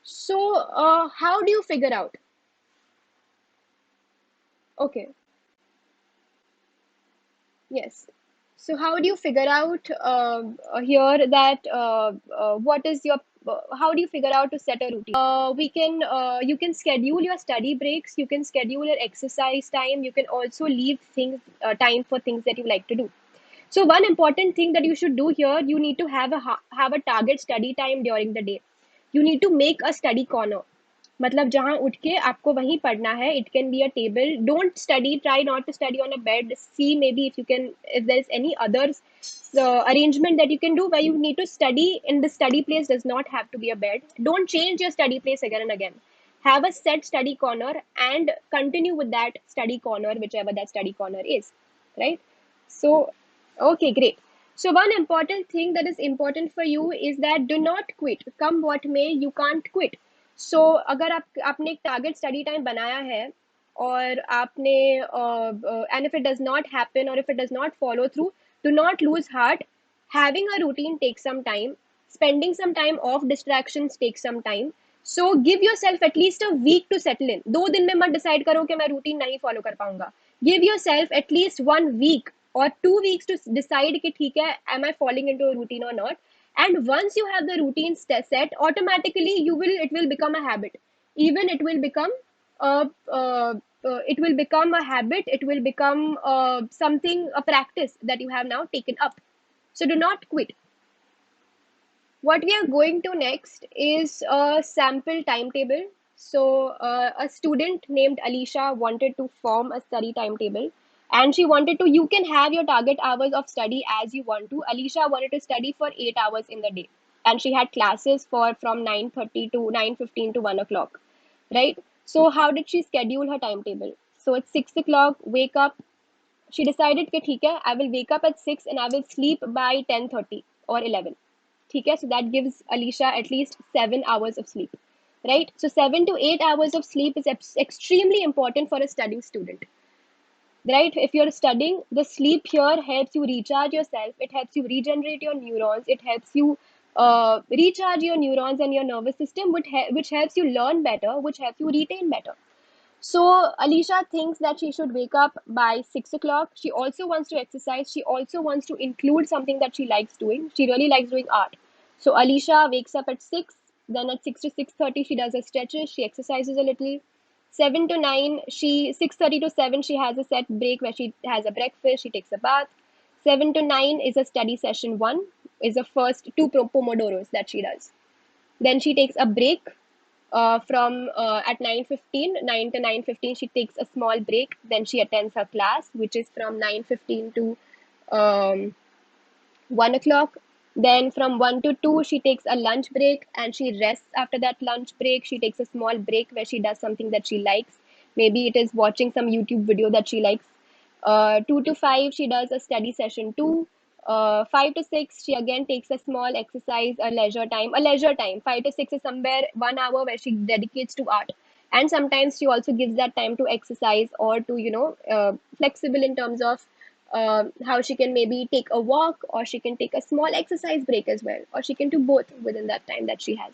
[SPEAKER 1] So how do you figure out? Okay, yes. So how do you figure out here that what is your how do you figure out to set a routine? We can You can schedule your study breaks, you can schedule your exercise time, you can also leave things time for things that you like to do. So one important thing that you should do here, you need to have a target study time during the day. You need to make a study corner. मतलब जहाँ उठ के आपको वहीं पढ़ना है. It can be a table. Don't study. Try not to study on a bed. See maybe if there is any other arrangement that you can do where you need to study. In the study place does not have to be a bed. Don't change your study place again and again. Have a set study corner and continue with that study corner, whichever that study corner is, right? So, okay, great. So one important thing that is important for you is that do not quit. Come what may, you can't quit. So अगर आपने एक target study time बनाया है और आपने and if it does not happen or if it does not follow through, do not lose heart. Having a routine takes some time. Spending some time off distractions takes some time. So give yourself at least a week to settle in. 2 दिन में मत decide करो कि मैं routine नहीं follow कर पाऊंगा. Give yourself at least 1 week or 2 weeks to decide कि ठीक है, am I falling into a routine or not? And once you have the routine set, automatically it will become a habit. Even uh, uh, it will become a habit. It will become a practice that you have now taken up. So do not quit. What we are going to next is a sample timetable. So, a student named Alicia wanted to form a study timetable, and she wanted to. You can have your target hours of study as you want to. Alicia wanted to study for 8 hours in the day, and she had classes for from 9:30 to 9:15 to 1 o'clock, right? So, how did she schedule her timetable? So, at 6 o'clock, wake up. She decided कि ठीक है, I will wake up at 6 and I will sleep by 10:30 or 11. ठीक है, so that gives Alicia at least 7 hours of sleep, right? So 7 to 8 hours of sleep is extremely important for a studying student, right? If you're studying, the sleep here helps you recharge yourself. It helps you regenerate your neurons. It helps you recharge your neurons and your nervous system, which helps you learn better, which helps you retain better. So Alicia thinks that she should wake up by 6 o'clock. She also wants to exercise. She also wants to include something that she likes doing. She really likes doing art. So Alicia wakes up at 6. Then at 6 to 6:30, she does her stretches. She exercises a little. 7 to 9, 6:30 to 7, she has a set break where she has a breakfast. She takes a bath. 7 to 9 is a study session one. Is the first two pomodoros that she does. Then she takes a break from at 9:15, 9 to 9:15, she takes a small break. Then she attends her class, which is from 9:15 to um, 1 o'clock. Then from 1 to 2, she takes a lunch break and she rests after that lunch break. She takes a small break where she does something that she likes. Maybe it is watching some YouTube video that she likes. 2 to 5, she does a study session 2. 5 to 6, she again takes a small exercise, a leisure time. A leisure time. 5 to 6 is somewhere 1 hour where she dedicates to art. And sometimes she also gives that time to exercise or to, flexible in terms of how she can maybe take a walk, or she can take a small exercise break as well, or she can do both within that time that she has.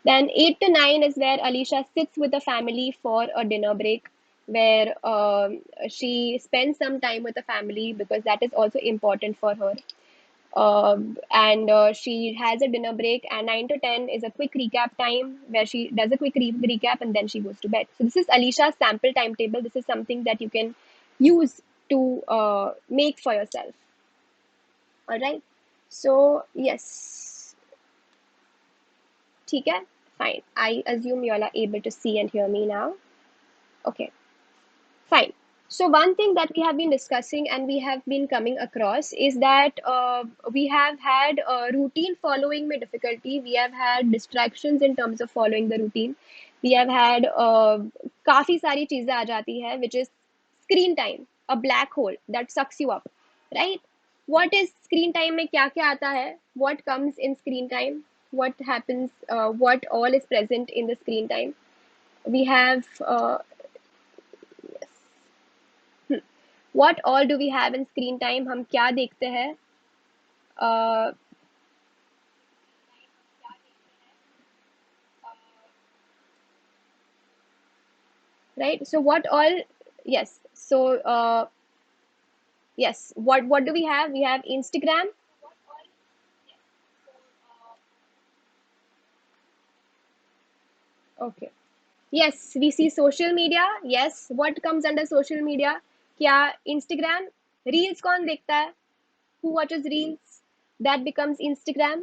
[SPEAKER 1] Then 8 to 9 is where Alicia sits with the family for a dinner break, where she spends some time with the family because that is also important for her. And she has a dinner break, and 9 to 10 is a quick recap time where she does a quick recap and then she goes to bed. So, this is Alicia's sample timetable. This is something that you can use to make for yourself. All right. So, yes. ठीक है? Fine. I assume you all are able to see and hear me now. Okay. Fine. So one thing that we have been discussing and we have been coming across is that we have had routine following में difficulty. We have had distractions in terms of following the routine. We have had काफी सारी चीजें आ जाती है, which is screen time, a black hole that sucks you up, right? What is screen time में क्या क्या आता है? What comes in screen time? What happens? What all is present in the screen time? We have what all do we have in screen time? हम क्या देखते हैं? Right? So what all? Yes. So yes. What do we have? We have Instagram. Okay. Yes, we see social media. Yes. What comes under social media? क्या Instagram? Reels कौन देखता है? Who watches reels? That becomes Instagram.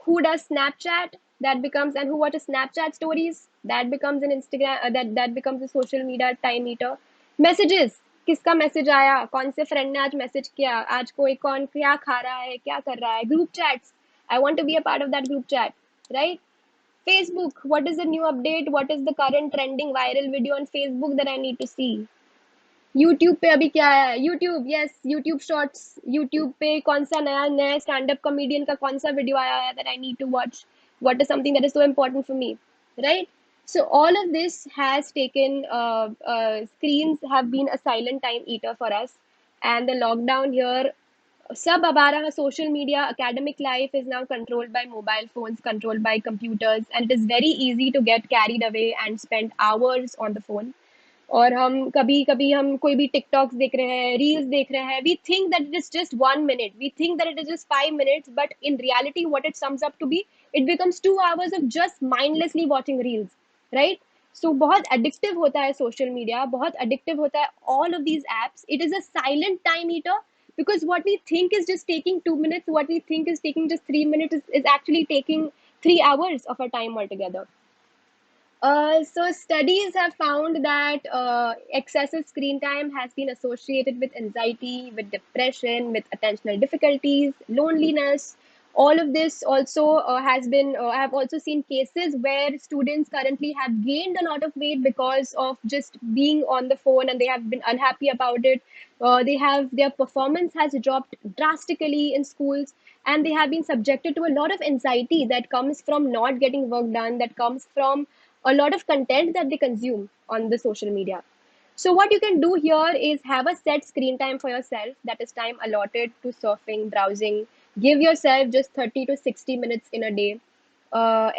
[SPEAKER 1] Who does Snapchat? That becomes, and who watches Snapchat stories? That becomes an Instagram. That becomes a social media time eater. Messages. किसका message आया, कौन से friend ने आज message किया, आज कोई कौन क्या खा रहा है, क्या कर रहा है. Group chats. I want to be a part of that group chat, right? Facebook, what is the new update? What is the current trending viral video on Facebook that I need to see? YouTube पे अभी क्या है? YouTube, yes, YouTube shorts. YouTube पे कौन सा नया नया stand up comedian का कौन सा वीडियो आया है that I need to watch? What is something that is so important for me, right? So all of this has taken screens have been a silent time eater for us, and the lockdown here, सब अब आ रहा. Social media, academic life is now controlled by mobile phones, controlled by computers, and it is very easy to get carried away and spend hours on the phone. और हम कभी कभी हम कोई भी टिकटॉक्स देख रहे हैं, रील्स देख रहे हैं, we think that it is just 1 minute, we think that it is just 5 minutes, but in reality what it sums up to be, it becomes 2 hours of just mindlessly watching reels, right? So बहुत addictive होता है social media, बहुत addictive होता है all of these apps. It is a silent time eater because what we think is just taking 2 minutes, what we think is taking just 3 minutes is actually taking 3 hours of our time altogether. So studies have found that excessive screen time has been associated with anxiety, with depression, with attentional difficulties, loneliness. All of this also has been. I have also seen cases where students currently have gained a lot of weight because of just being on the phone, and they have been unhappy about it. They have their performance has dropped drastically in schools, and they have been subjected to a lot of anxiety that comes from not getting work done, that comes from a lot of content that they consume on the social media. So what you can do here is have a set screen time for yourself, that is time allotted to surfing, browsing. Give yourself just 30 to 60 minutes in a day.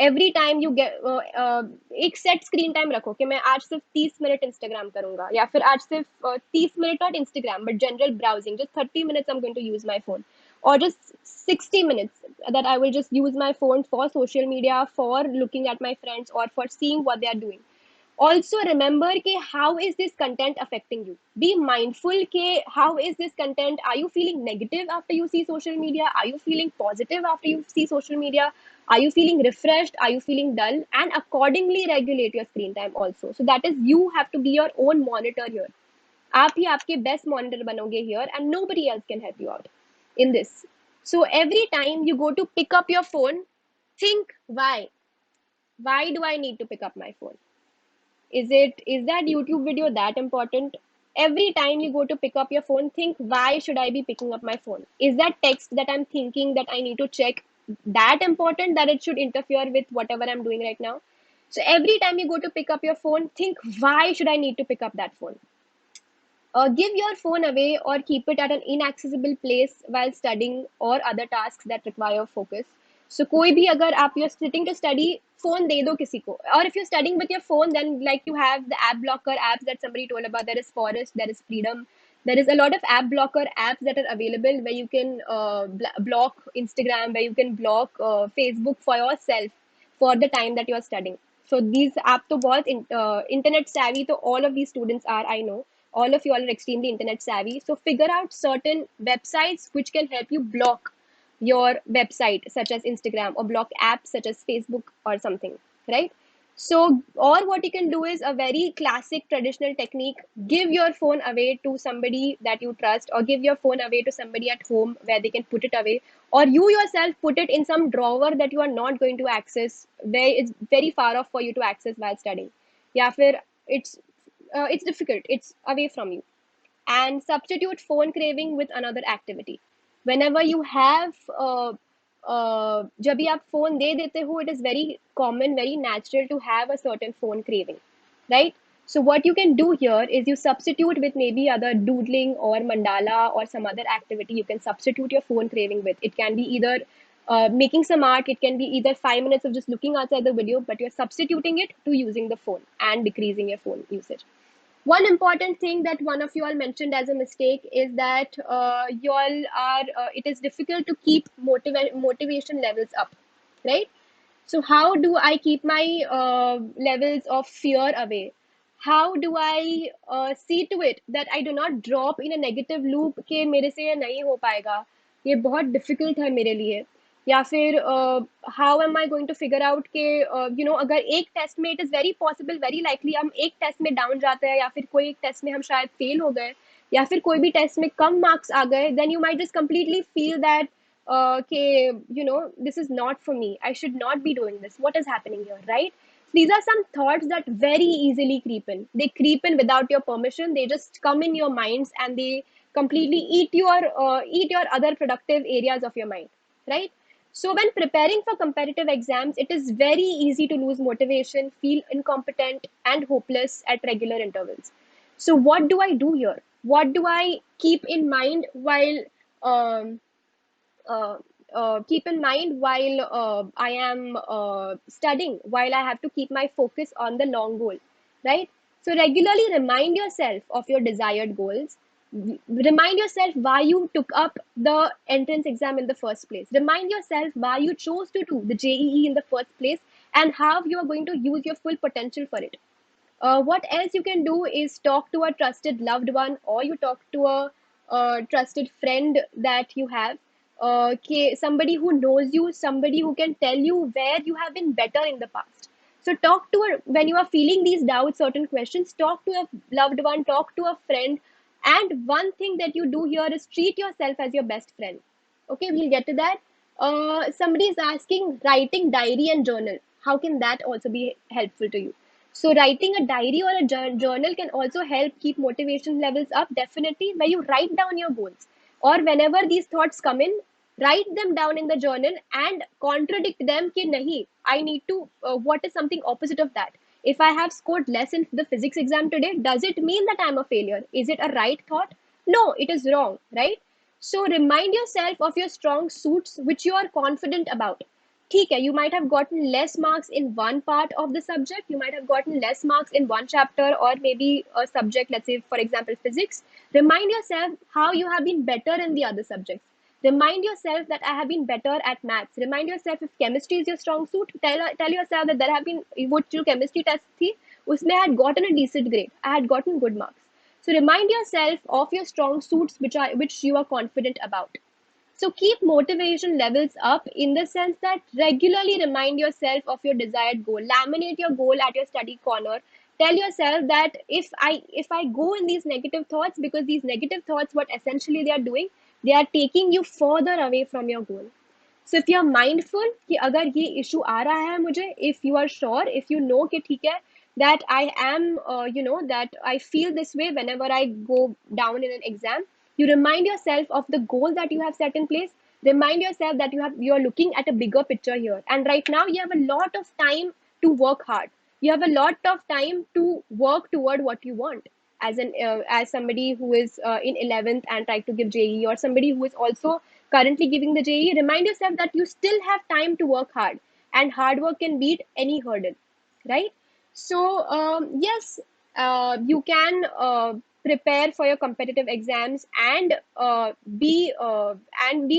[SPEAKER 1] Every time you get एक set screen time रखो कि मैं आज सिर्फ 30 minute Instagram करूंगा, या फिर आज सिर्फ 30 minute not Instagram but general browsing, just 30 minutes I'm going to use my phone, or just 60 minutes that I will just use my phone for social media, for looking at my friends, or for seeing what they are doing. Also remember ke how is this content affecting you. Be mindful ke how is this content. Are you feeling negative after you see social media? Are you feeling positive after you see social media? Are you feeling refreshed? Are you feeling dull? And accordingly regulate your screen time also. So that is, you have to be your own monitor here. आप ही आपके best monitor बनोगे here, and nobody else can help you out in this. So every time you go to pick up your phone, think why do I need to pick up my phone. Is that YouTube video that important? Every time you go to pick up your phone, think why should I be picking up my phone? Is that text that I'm thinking that I need to check that important that it should interfere with whatever I'm doing right now? So every time you go to pick up your phone, think why should I need to pick up that phone? Give your phone away or keep it at an inaccessible place while studying or other tasks that require focus. So कोई भी अगर आप you're sitting to study, phone दे दो किसी को. Or if you're studying with your phone, then like you have the app blocker apps that somebody told about. There is Forest, there is Freedom. There is a lot of app blocker apps that are available where you can block Instagram, where you can block Facebook for yourself for the time that you are studying. So these app to बहुत internet savvy तो all of these students are, I know. All of you all are extremely internet savvy. So figure out certain websites which can help you block your website, such as Instagram, or block apps such as Facebook or something, right? So, or what you can do is a very classic traditional technique: give your phone away to somebody that you trust, or give your phone away to somebody at home where they can put it away, or you yourself put it in some drawer that you are not going to access, where it's very far off for you to access while studying. Yeah, it's difficult, it's away from you. And substitute phone craving with another activity. Whenever you have जब भी आप phone दे देते हो, it is very common, very natural to have a certain phone craving, right? So what you can do here is you substitute with maybe other doodling or mandala or some other activity. You can substitute your phone craving with. It can be either making some art. It can be either 5 minutes of just looking outside the video, but you're substituting it to using the phone and decreasing your phone usage. One important thing that one of you all mentioned as a mistake is that you all are it is difficult to keep motivation levels up, right? So how do I keep my levels of fear away? How do I see to it that I do not drop in a negative loop कि मेरे से ये नहीं हो पाएगा, ये बहुत difficult है मेरे लिए, या फिर how am I going to figure out कि अगर एक टेस्ट में it is very possible, very likely हम एक टेस्ट में डाउन जाते हैं, या फिर कोई एक टेस्ट में हम शायद फेल हो गए, या फिर कोई भी टेस्ट में कम मार्क्स आ गए, then you might just completely feel that okay, this is not for me. I should not be doing this. What is happening here, right? These are some thoughts that very easily creep in. They creep in without your permission. They just come in your minds, and they completely eat your other productive areas of your mind, right? So when preparing for competitive exams, it is very easy to lose motivation, feel incompetent and hopeless at regular intervals. So what do I do here? What do I keep in mind while um, uh, I am studying, while I have to keep my focus on the long goal, right? So regularly remind yourself of your desired goals. Remind yourself why you took up the entrance exam in the first place. Remind yourself why you chose to do the JEE in the first place, and how you are going to use your full potential for it. What else you can do is talk to a trusted loved one, or you talk to a trusted friend that you have, somebody who knows you, somebody who can tell you where you have been better in the past. So talk to a, when you are feeling these doubts, certain questions, talk to a loved one, talk to a friend. And one thing that you do here is treat yourself as your best friend. Okay, we'll get to that. Somebody is asking writing diary and journal. How can that also be helpful to you? So writing a diary or a journal can also help keep motivation levels up, definitely, where you write down your goals. Or whenever these thoughts come in, write them down in the journal and contradict them ki nahi, I need to what is something opposite of that. If I have scored less in the physics exam today, does it mean that I'm a failure? Is it a right thought? No, it is wrong, right? So remind yourself of your strong suits which you are confident about. ठीक है, you might have gotten less marks in one part of the subject, you might have gotten less marks in one chapter or maybe a subject, let's say for example physics. Remind yourself how you have been better in the other subjects. Remind yourself that I have been better at maths. Remind yourself if chemistry is your strong suit, tell yourself that there have been what your chemistry test thi, usme I had gotten a decent grade. I had gotten good marks. So remind yourself of your strong suits which you are confident about. So keep motivation levels up in the sense that regularly remind yourself of your desired goal. Laminate your goal at your study corner. Tell yourself that if I go in these negative thoughts, because these negative thoughts, what essentially they are doing, they are taking you further away from your goal. So if you are mindful कि अगर ये issue आ रहा है मुझे, if you are sure, if you know कि ठीक है that I am that I feel this way whenever I go down in an exam, you remind yourself of the goal that you have set in place. Remind yourself that you're looking at a bigger picture here, and right now you have a lot of time to work hard. You have a lot of time to work toward what you want. As somebody who is in 11th and trying to give JE, or somebody who is also currently giving the JE, remind yourself that you still have time to work hard, and hard work can beat any hurdle, right? So yes, you can prepare for your competitive exams and be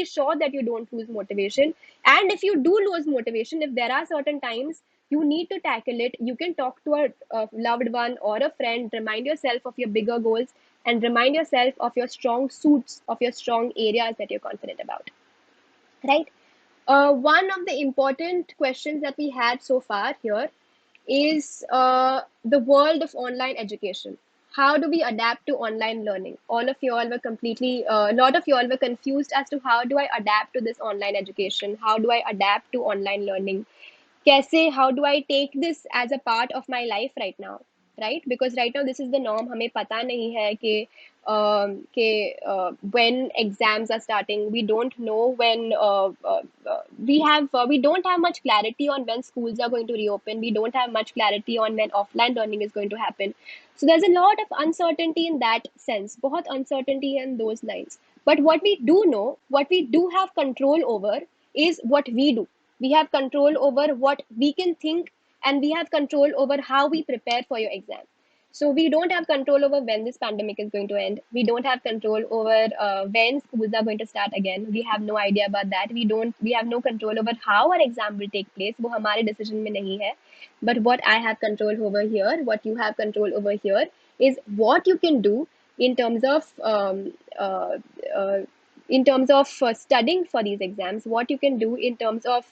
[SPEAKER 1] sure that you don't lose motivation. And if you do lose motivation, if there are certain times you need to tackle it, you can talk to a loved one or a friend. Remind yourself of your bigger goals, and remind yourself of your strong suits, of your strong areas that you're confident about, right? One of the important questions that we had so far here is the world of online education. How do we adapt to online learning? All of you all were a lot of you all were confused as to how do I adapt to this online education? How do I adapt to online learning? कैसे, how do I take this as a part of my life right now, right? Because right now this is the norm. हमें पता नहीं है कि when exams are starting, we don't know when we don't have much clarity on when schools are going to reopen. We don't have much clarity on when offline learning is going to happen. So there's a lot of uncertainty in that sense. बहुत uncertainty in those lines. But what we do know, what we do have control over, is what we do. We have control over what we can think, and we have control over how we prepare for your exam. So we don't have control over when this pandemic is going to end. We don't have control over when schools are going to start again. We have no idea about that. We have no control over how our exam will take place. वो हमारे decision में नहीं है. But what I have control over here, what you have control over here, is what you can do in terms of uh, uh, studying for these exams, what you can do in terms of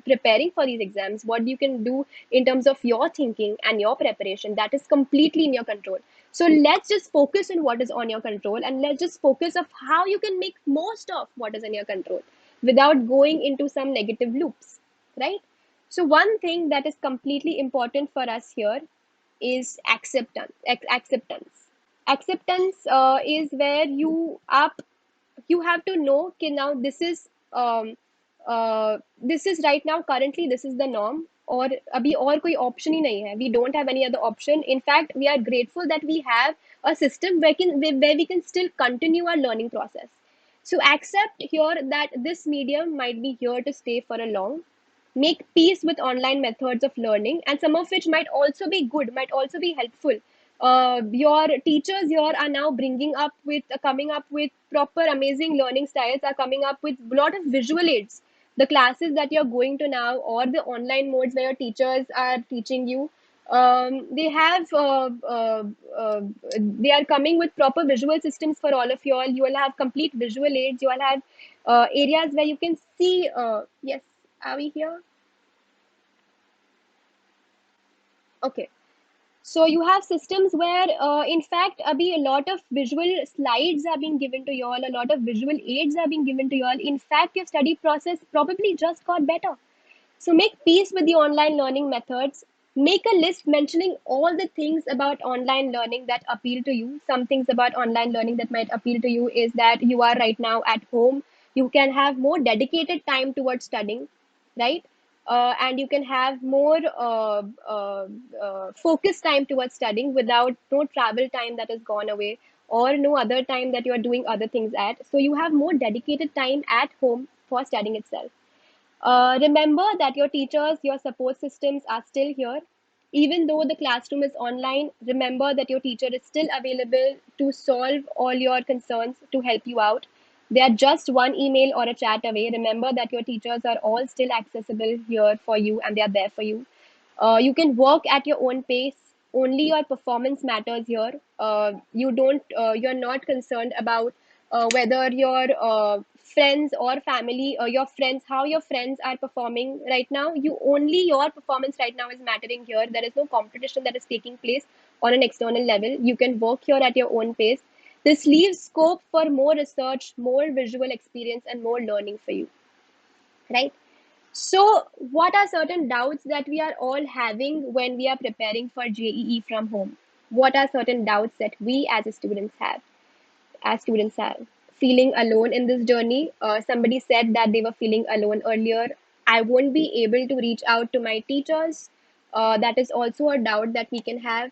[SPEAKER 1] preparing for these exams, what you can do in terms of your thinking and your preparation. That is completely in your control. So let's just focus on what is on your control, and let's just focus of how you can make most of what is in your control without going into some negative loops, right? So one thing that is completely important for us here is acceptance. Acceptance is where you have to know कि now this is right now, currently this is the norm, और अभी और कोई option ही नहीं है. We don't have any other option. In fact, we are grateful that we have a system where we can still continue our learning process. So accept here that this medium might be here to stay for a long. Make peace with online methods of learning, and some of which might also be good, might also be helpful. Your teachers here are now coming up with proper amazing learning styles, are coming up with a lot of visual aids. The classes that you're going to now, or the online modes where your teachers are teaching you, they have they are coming with proper visual systems for all of you all. You will have complete visual aids. You will have areas where you can see. Yes, are we here? Okay. So you have systems where, in fact, a lot of visual slides are being given to you all, a lot of visual aids are being given to you all. In fact, your study process probably just got better. So make peace with the online learning methods. Make a list mentioning all the things about online learning that appeal to you. Some things about online learning that might appeal to you is that you are right now at home. You can have more dedicated time towards studying, right? And you can have more focused time towards studying without no travel time that has gone away or no other time that you are doing other things at. So you have more dedicated time at home for studying itself. Remember that your teachers, your support systems are still here. Even though the classroom is online, remember that your teacher is still available to solve all your concerns, to help you out. They are just one email or a chat away. Remember that your teachers are all still accessible here for you and they are there for you. You can work at your own pace. Only your performance matters here. You're not concerned about whether your friends or family, your friends, how your friends are performing right now. Only your performance right now is mattering here. There is no competition that is taking place on an external level. You can work here at your own pace. This leaves scope for more research, more visual experience, and more learning for you, right? So, what are certain doubts that we are all having when we are preparing for JEE from home? What are certain doubts that we as students have? As students have feeling alone in this journey. Somebody said that they were feeling alone earlier. I won't be able to reach out to my teachers. That is also a doubt that we can have.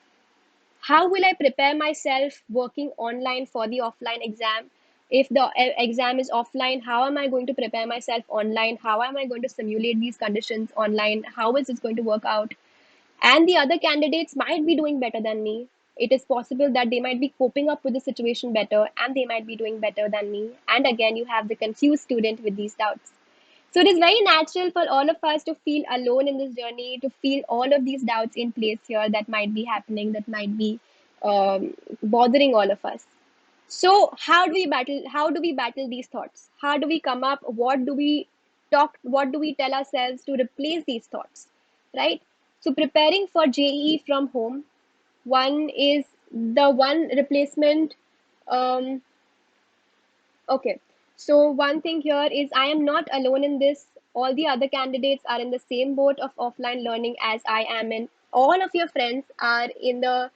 [SPEAKER 1] How will I prepare myself working online for the offline exam? If the exam is offline, how am I going to prepare myself online? How am I going to simulate these conditions online? How is this going to work out? And the other candidates might be doing better than me. It is possible that they might be coping up with the situation better and they might be doing better than me. And again, you have the confused student with these doubts. So it is very natural for all of us to feel alone in this journey, to feel all of these doubts in place here that might be happening, that might be bothering all of us. So how do we battle? How do we battle these thoughts? How do we come up? What do we talk? What do we tell ourselves to replace these thoughts? Right. So preparing for JEE from home, one is the one replacement. Um, Okay. So one thing here is I am not alone in this. All the other candidates are in the same boat of offline learning as I am in. All of your friends are in your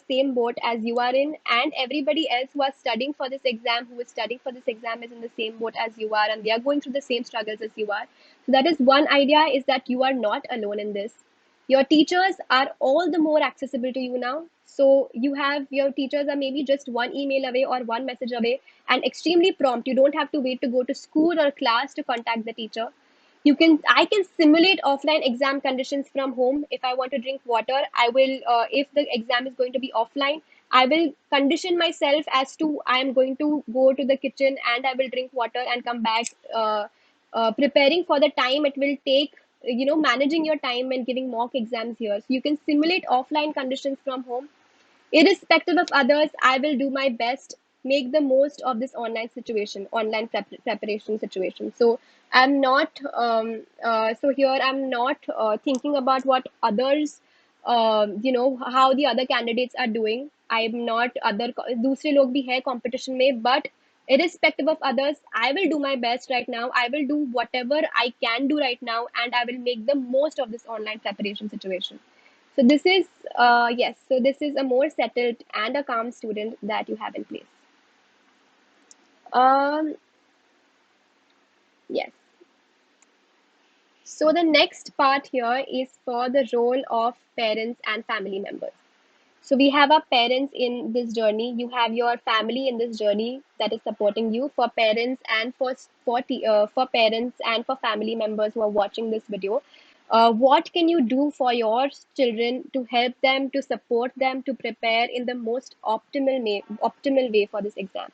[SPEAKER 1] same boat as you are in, and everybody else who are studying for this exam, who is studying for this exam, is in the same boat as you are, and they are going through the same struggles as you are. So that is one idea, is that you are not alone in this. Your teachers are all the more accessible to you now. So you have your teachers are maybe just one email away or one message away, and extremely prompt. You don't have to wait to go to school or class to contact the teacher. I can simulate offline exam conditions from home. If I want to drink water, I will, if the exam is going to be offline, I will condition myself as to I am going to go to the kitchen and I will drink water and come back, preparing for the time it will take, managing your time and giving mock exams here. So you can simulate offline conditions from home. Irrespective of others, I will do my best, make the most of this online preparation situation. So I'm not thinking about what others, how the other candidates are doing. I'm not other दूसरे लोग भी है competition में, but irrespective of others, I will do my best right now. I will do whatever I can do right now, and I will make the most of this online preparation situation. So this is, yes, so this is a more settled and a calm student that you have in place. Um, yes. So the next part here is for the role of parents and family members. So we have our parents in this journey. You have your family in this journey that is supporting you. For parents and for parents and for family members who are watching this video, what can you do for your children to help them, to support them, to prepare in the most optimal way for this exam?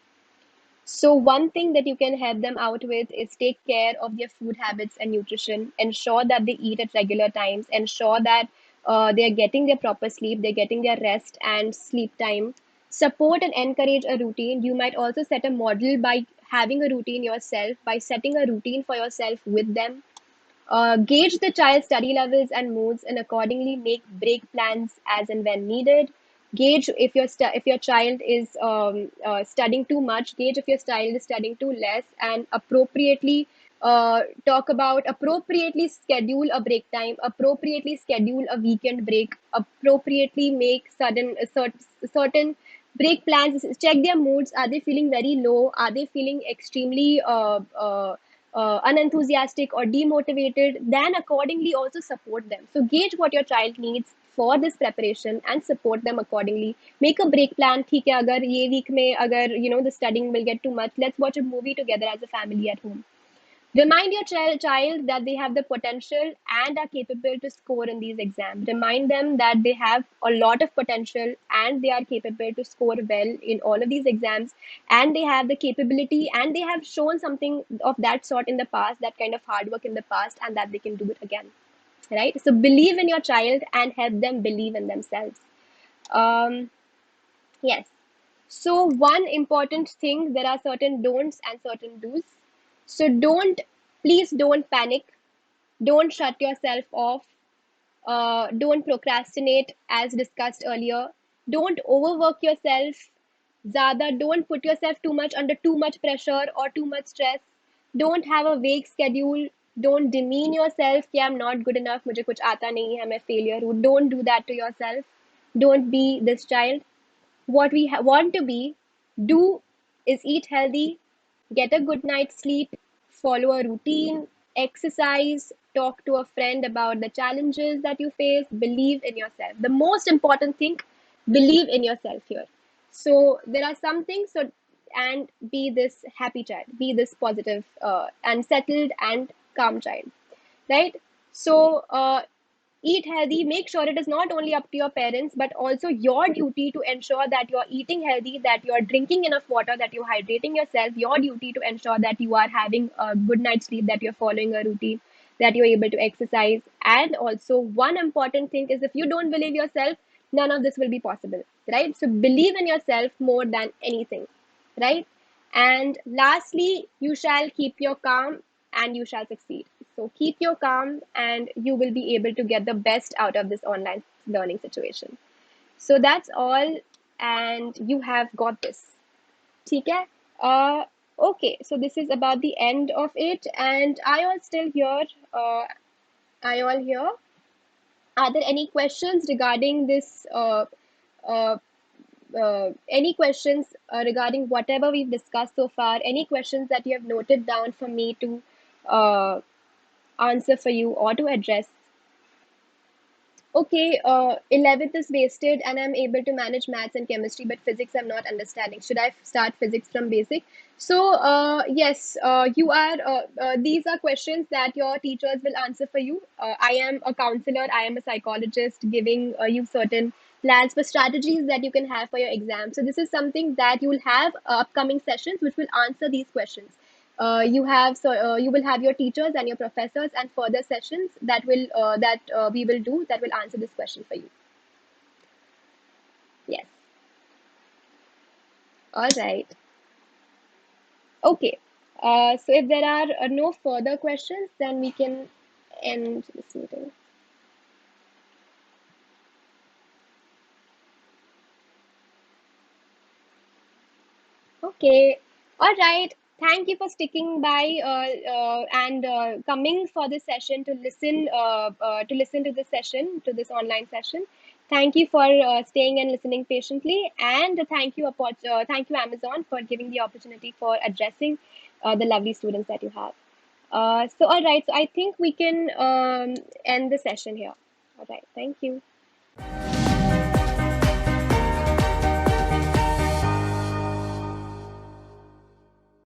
[SPEAKER 1] So one thing that you can help them out with is take care of their food habits and nutrition. Ensure that they eat at regular times. Ensure that they're getting their proper sleep, they're getting their rest and sleep time. Support and encourage a routine. You might also set a model by having a routine yourself, by setting a routine for yourself with them. Gauge the child's study levels and moods and accordingly make break plans as and when needed. Gauge if your child is studying too much. Gauge if your child is studying too less, and appropriately appropriately schedule a break time, appropriately schedule a weekend break, appropriately make certain break plans. Check their moods. Are they feeling very low? Are they feeling extremely unenthusiastic or demotivated? Then accordingly also support them. So gauge what your child needs for this preparation and support them accordingly. Make a break plan. ठीक है, अगर ये week में अगर the studying will get too much, let's watch a movie together as a family at home. Remind your child that they have the potential and are capable to score in these exams. Remind them that they have a lot of potential and they are capable to score well in all of these exams, and they have the capability and they have shown something of that sort in the past, that kind of hard work in the past, and that they can do it again. Right? So believe in your child and help them believe in themselves. Um, yes. So, one important thing, there are certain don'ts and certain do's. So, please don't panic. Don't shut yourself off. Don't procrastinate, as discussed earlier. Don't overwork yourself. Zada, don't put yourself too much under too much pressure or too much stress. Don't have a vague schedule. Don't demean yourself कि I'm not good enough, मुझे कुछ आता नहीं है, मैं failure हूँ. Don't do that to yourself. Don't be this child. What we want to be, do is eat healthy, get a good night's sleep, follow a routine, exercise, talk to a friend about the challenges that you face, believe in yourself. The most important thing, believe in yourself here. So there are some things, and be this happy child, be this positive and settled and calm child, right? So eat healthy. Make sure it is not only up to your parents but also your duty to ensure that you're eating healthy, that you're drinking enough water, that you're hydrating yourself. Your duty to ensure that you are having a good night's sleep, that you're following a routine, that you're able to exercise. And also, one important thing is, if you don't believe yourself, none of this will be possible, right? So believe in yourself more than anything, right? And lastly, you shall keep your calm and you shall succeed. So keep your calm and you will be able to get the best out of this online learning situation. So that's all, and you have got this. ठीक है? Okay, so this is about the end of it, and I all still here. I all here. Are there any questions regarding this? Uh, any questions regarding whatever we've discussed so far? Any questions that you have noted down for me to uh, answer for you or to address? Okay, 11th is wasted and I'm able to manage maths and chemistry, but physics I'm not understanding. Should I start physics from basic? So, yes, these are questions that your teachers will answer for you. I am a counselor, I am a psychologist giving you certain plans for strategies that you can have for your exam. So, this is something that you will have upcoming sessions which will answer these questions. You will have your teachers and your professors and further sessions that we will do that will answer this question for you. Yes. All right. Okay. So if there are no further questions, then we can end this meeting. Okay. All right. Thank you for sticking by and coming for this session to listen to this session, to this online session. Thank you for staying and listening patiently, and thank you Amazon for giving the opportunity for addressing the lovely students that you have. So all right. So I think we can end the session here. All right. Thank you.